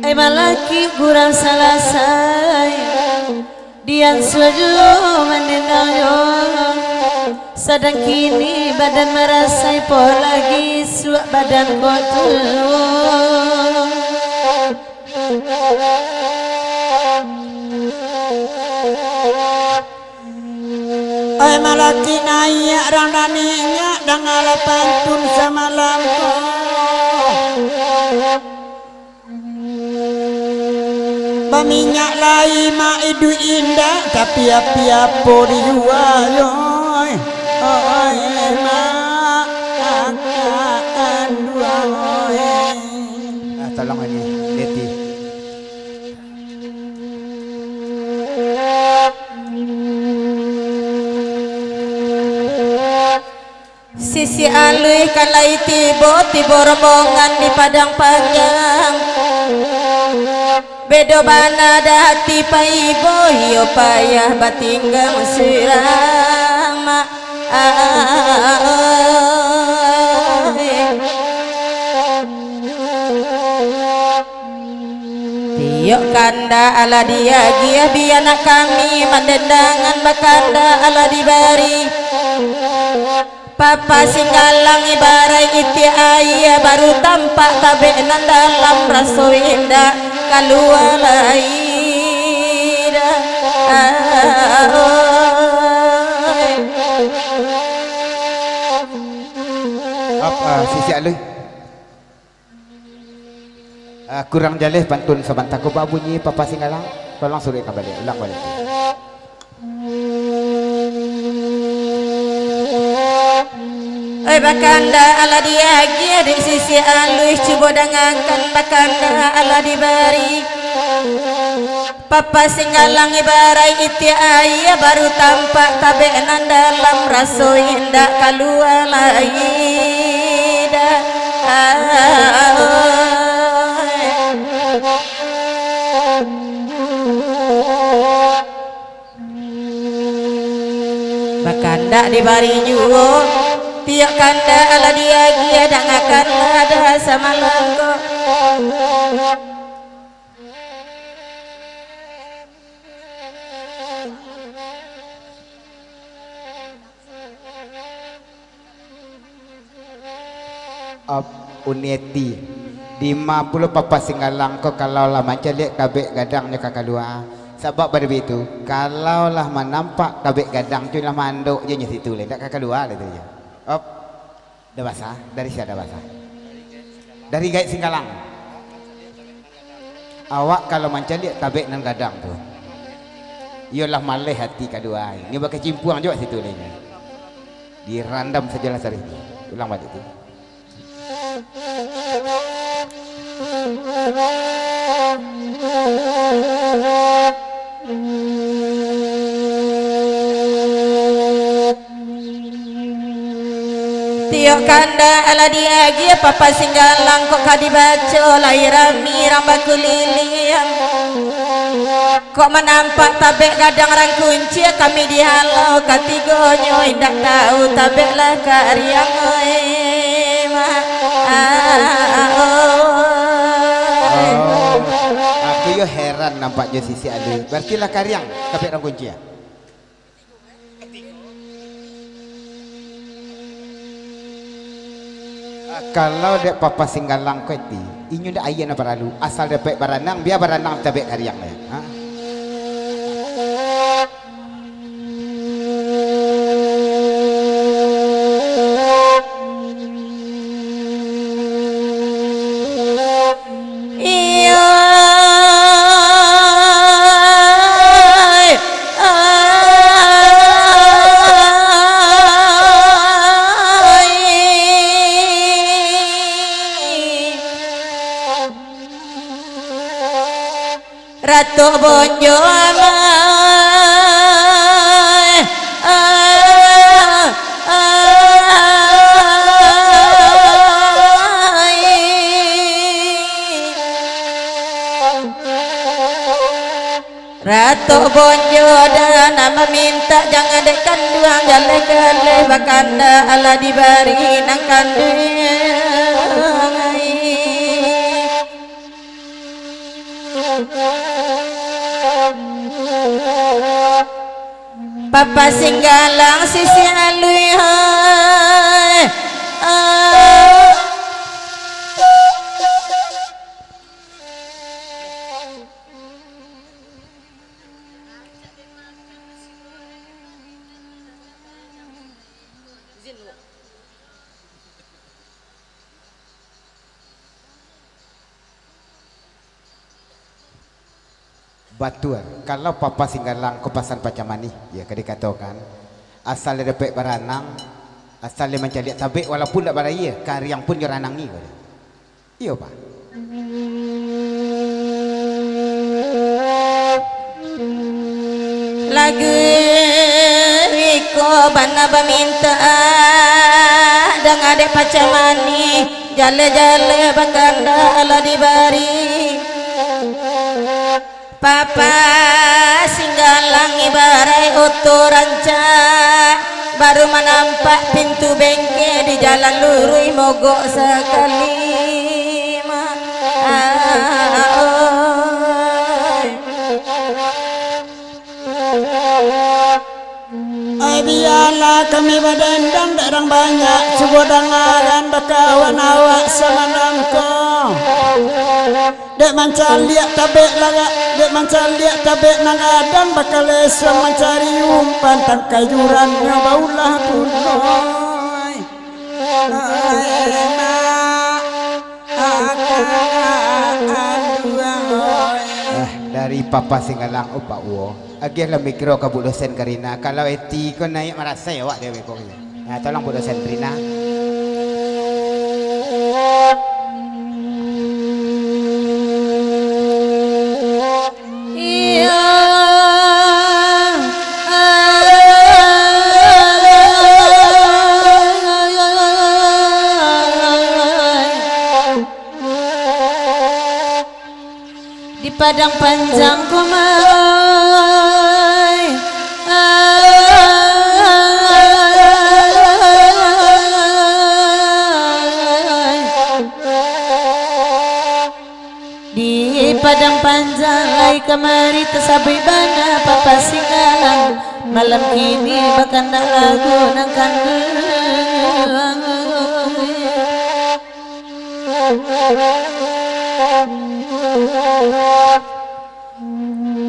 ay malaki gurang salasay dian suaju mendenangyo sadang kini badan merasai po lagi suak badan kotor. Ay malaki naya rang daninya dangal pantun semalam ko. Baminyak lai ma idu indah tapi api-apo dijual. Oi ma akan dua. Tolong ini Neti. Sisi alui kalai tibo rombongan di Padang Panjang. Bedo bana dati paibo yo payah batinggang sirama. Tiok kanda ala dia gia biana kami mendendangan bakanda ala dibari. Papa singgalang ibarai iti ayah baru tampak tabenan dalam raso indah kalua laida. Apa sisi alih? Kurang jalih pantun sebentar ko bunyi Papa Singgalang. Tolong suruh kembali, ulang balik. Oi bakanda ala diagi di sisi alui coba dengarkan bakanda ala dibari. Papa singgalang ibarai iti ayah baru tampak tabenan dalam raso indah kalua laida. Bakanda dibari juga tiap kanda ala dia gia dangakan ada sama langgo. Uneti di 50 Papa Singgalang ko kalau lah macam lihat kabek gadangnya kakak dua. Sebab pada itu kalau lah menampak kabek gadang tu lah manduk je nya situ le dak kakak dua le tu je. Op. Dah basah, dari siapa dah basah? Dari Gait Singgalang. Awak kalau macam lihat kabek nan gadang tu. Ialah malih hati kedua. Ni pakai cimpuang juga situ le. Dirandam sajalah sari. Ulang balik tu. Iyo kanda ala diagi papa singgalang kok kadibaco lahirami rambak kuliliang kok menampak tabek gadang rang kunci kami dihalau katigonyo indak tahu tabek lah karyang aku yo heran nampaknya sisi alu berarti lah karyang tabek rang kunci ya. Kalau dek papa singgalang kweti inyo dak ayana baralu asal depek baranang biar baranang tabek karyang ya. Ha? Ratu Bonjo Ratu Bonjo dan meminta jangan dekan duang jale gale bakanda ala dibari nang kandung Papa singgalang sisi alui hai Batuan kalau papa singgalang kepasan pacamani ya kadikatakan asal dia depek baranang asal dia mencari tabek walaupun tak baraya karyang pun dia ranang ni iya pak lagu Riko bana baminta dang adek pacamani jale-jale bakanda ala dibari Papa singgalang ibarai oto ranca baru menampak pintu bengke di jalan lurui mogok sekali Ay biarlah kami berdendam derang banyak sebodang aran bakawan awak semanangko dek mancal liat tabek laga dek mancal liat tabek nang adang bakal esok mencari umpan tangkai jurannya baulah kunoy dari papa singgalang opak wo agih lah mikro ke bu dosen Karina kalau eti kau naik merasa ya wak dia bekong ya tolong bu dosen Karina di padang panjang kumai di padang panjang lai kemari tersabui bana papa singgalang malam kini bakanda lagu nang kandung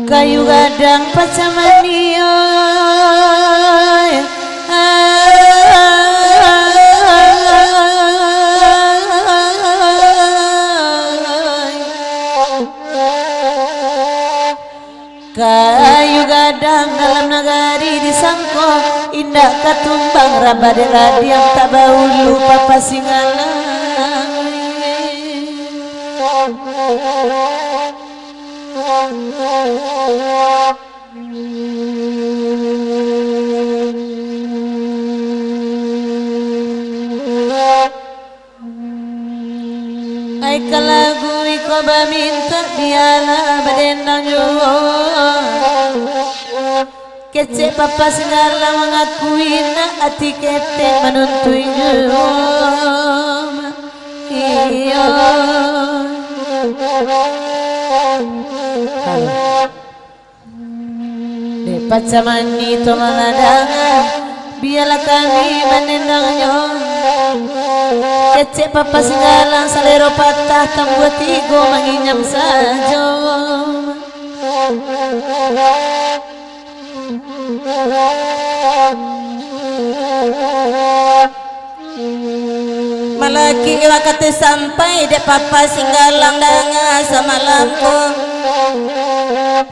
kayu gadang pacamani kayu gadang dalam nagari disangko indah katumbang rabade radiang tak baulu papa singgalang lagu iko minta biala badendang yo kece papa segala mengakui na ati kete menuntui yo iyo de pacamani to maladanga biala kami menendang yo kece papa segala salero patah tambuat tigo menginyam saja malaki waktu sampai dek papa singgalang danga sama lampu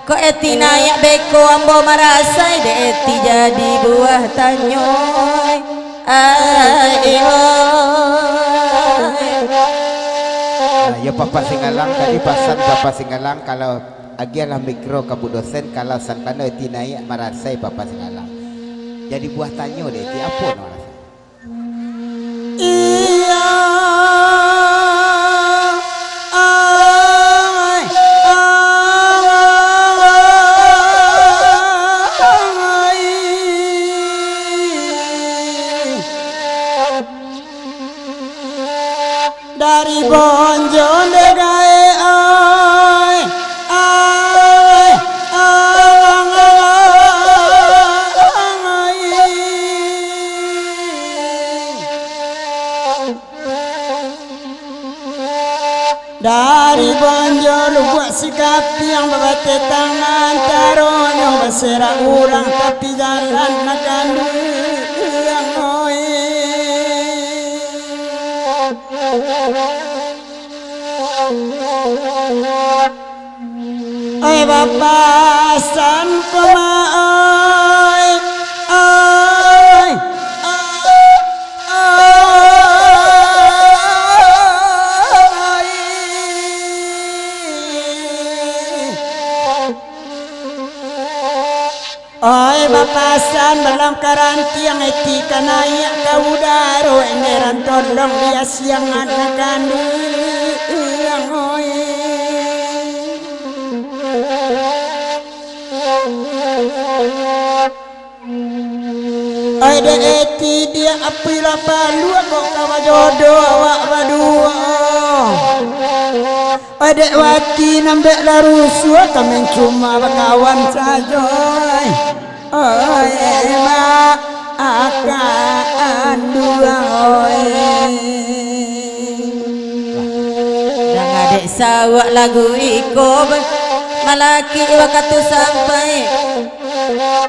ko eti nayak beko ambo marasai dek eti jadi buah tanyoy ya papa singgalang tadi pasan papa singgalang kalau agialah mikro kabu dosen kalau sangkano eti naik marasai papa singgalang jadi buah tanyo deh eti apa no rasa iya dari bonjo negae ai ai dari bonjo lu buat sikap yang berbate tangan taronyo berserah urang tapi jalan makan yang oi oi bapak san koma oi oi oi bapak san dalam karanti yang etika naik ke udara engeran tolong dia siang anak kandung oi oi de eti dia api lapalu kok kawa jodoh awak berdua oi dek wati nambek larusu kami cuma berkawan saja oi mak akan dua oi dan adek sawak lagu iko malaki waktu sampai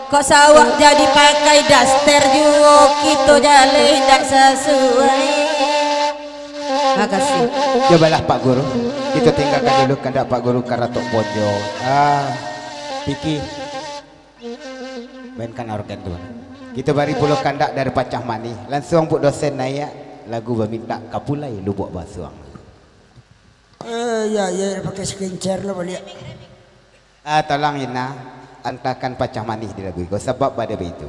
kok sawak jadi pakai daster juga kita jalan tak sesuai. Makasih. cobalah Pak Guru kita tinggalkan dulu kandak Pak Guru karatok pojo Piki mainkan organ tuan kita bari pulau kandak dari pacah mani langsung bu dosen naik lagu berminta kapulai lu buat basuang ya pakai skincare lo balik tolong Ina antakan pacah manis di lagu itu sebab pada itu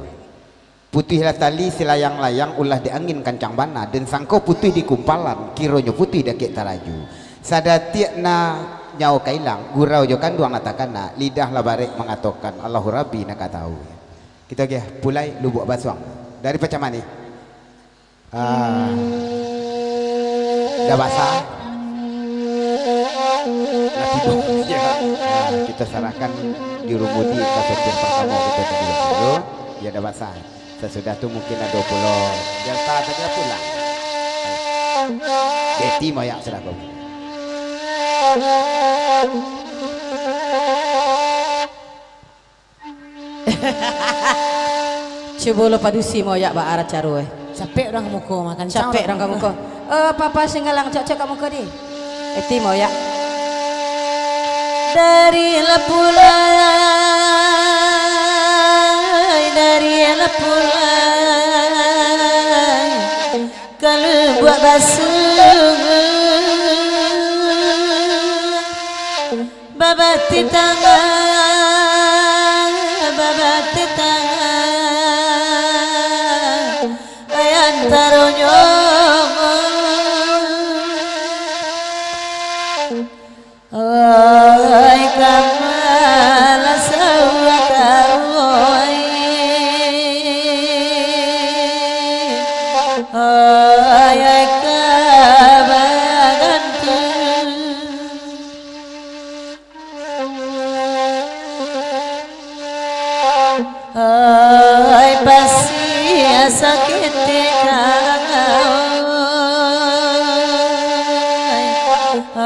putihlah tali silayang-layang ulah diangin kancang bana dan sangko putih di kumpalan kironyo putih dakik taraju sadatiak na nyau kailang gurau jo kanduang natakana lidah labarek mengatakan Allahu Rabbi nak tahu kita ge pulai lubuk basuang dari pacah manis dah basah kita serahkan di rumudi ke sopir pertama kita tadi dulu ya dah basah sesudah tu mungkin ada pulau jasa saja pulang Betty moyak sudah kau coba lo padusi moyak ba arah caru capek orang muka makan Capek orang kamu kok. Papa singgalang cocok kamu kok di. Eti moyak. dari lapulai kalau buat basuh babati tangan ayan taronyo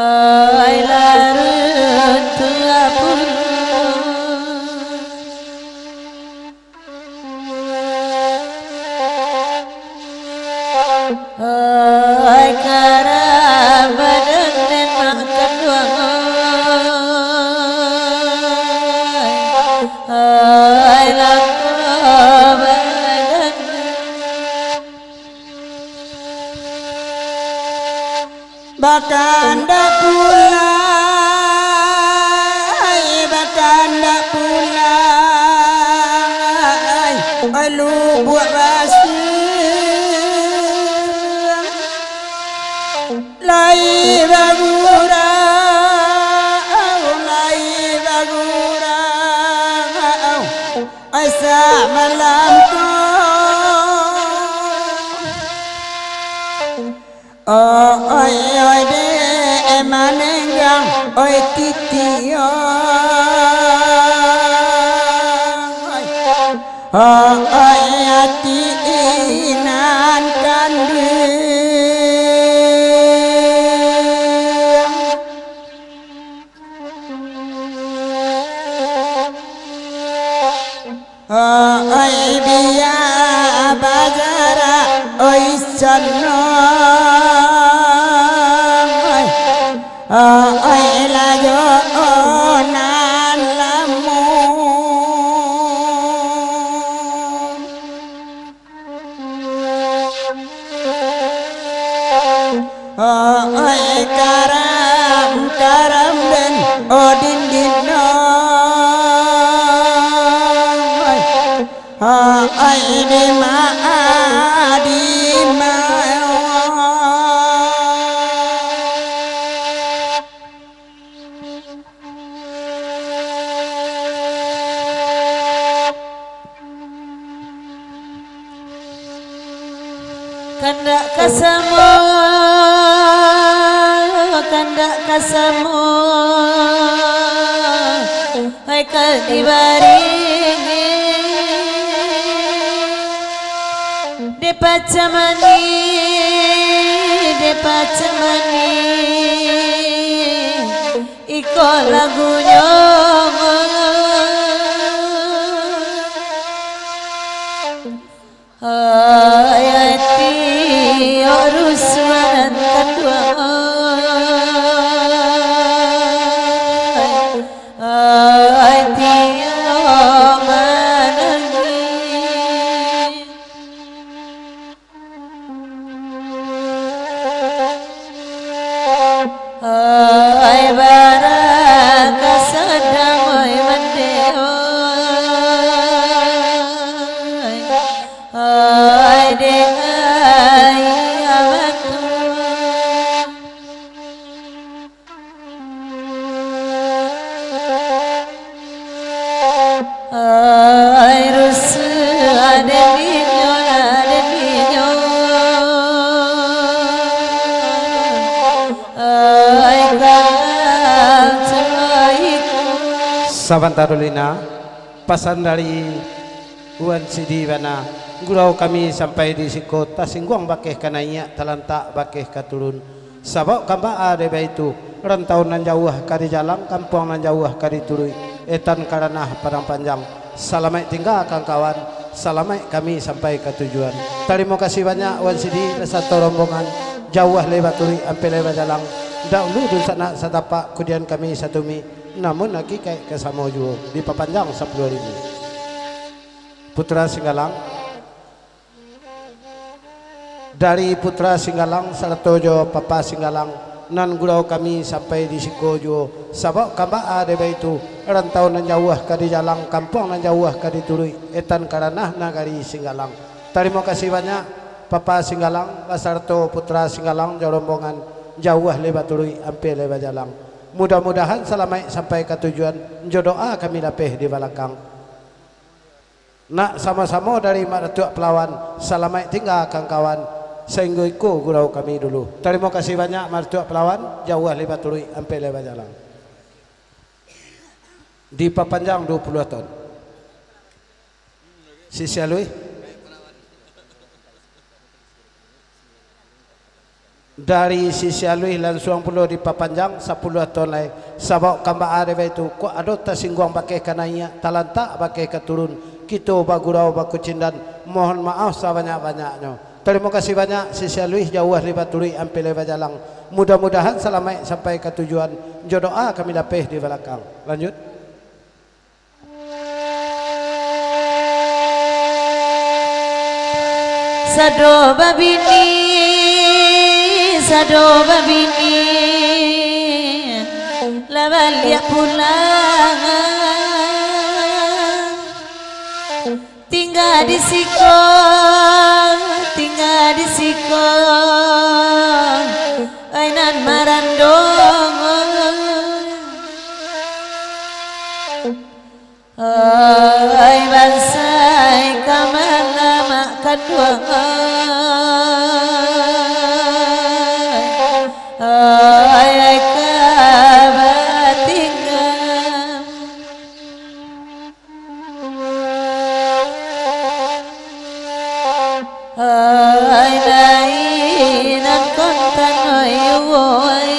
ai larut apun ai karabadan den makan ai lakabadan Bakanda pulang, bakanda pulang, alu buat rasa, lai bagurang, asa malam tu. Oi oi de emanengang oi titi oi ati inan kandung oi biya bazara oi sanno ai la yo nan lamu ai karam karam ben odin dino ai di ma kandak kasamo hai kadibari de pacamani iko lagunya ayati harus kedua ayati menangi ay baraka sedang ay mandeo ay dengai abatu ay rusu ada binyo ay kalam celaiku Sabantarulina pasan dari Wan Sidi Bana gurau kami sampai di siko tasingguang bakeh kanainya talantak bakeh katurun sabak kamba ada baitu rantau nan jauh kari jalang kampung nan jauh kari turui etan karanah padang panjang salamai tinggal kang kawan salamai kami sampai ke tujuan. Terima kasih banyak Wan Sidi satu rombongan jauh lewat turui ampe lewat jalang dahulu dun sana satapak kemudian kami satu mi namun lagi kayak ke Samojo di papanjang 10.000 Putra Singgalang dari Putra Singgalang Sartojo Papa Singgalang nan gurau kami sampai di Sikojo sabak kamba ada baitu rantau nan jauh kadi jalang kampung nan jauh kadi turui etan karanah nagari Singgalang. Terima kasih banyak Papa Singgalang Sarto Putra Singgalang rombongan jauh lebat turui ampe lebat jalang. Mudah-mudahan selamai sampai ke tujuan jodoa kami dapeh di belakang. Nak sama-sama dari Mak Datuk Pelawan salamai tinggal kang kawan sehingga iku gurau kami dulu. Terima kasih banyak Mak Datuk Pelawan jauh lebat turui ampe lebat jalang. Di papanjang 20 tahun. Sisi alui dari sisi alui langsung puluh di papanjang 10 tahun lai sabak kamba ada itu ko ado tasingguang pakai kananya talanta pakai keturun kita bagurau baku cindan mohon maaf sebanyak-banyaknya. Terima kasih banyak sisi alui jauh ribat turi ampe lewa jalang mudah-mudahan selamat sampai ke tujuan jodoa kami dapeh di belakang. Lanjut. Sado babini labalia pulang tinggal di siko ainan marandong ai bansai kamana makan ay kabatingan ay nainan kontan oy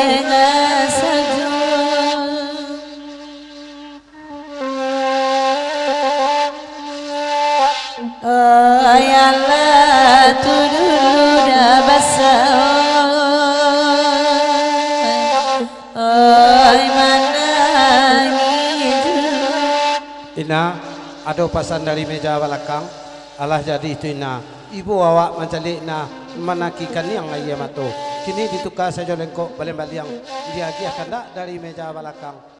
lenga saja Allah tu dulu dah basah mana Ina ada pasan dari meja belakang Allah jadi itu Ina ibu awak mencalik na menakikan yang ayam atau kini ditukar saja lengkok balik-balik yang dia akan tak dari meja belakang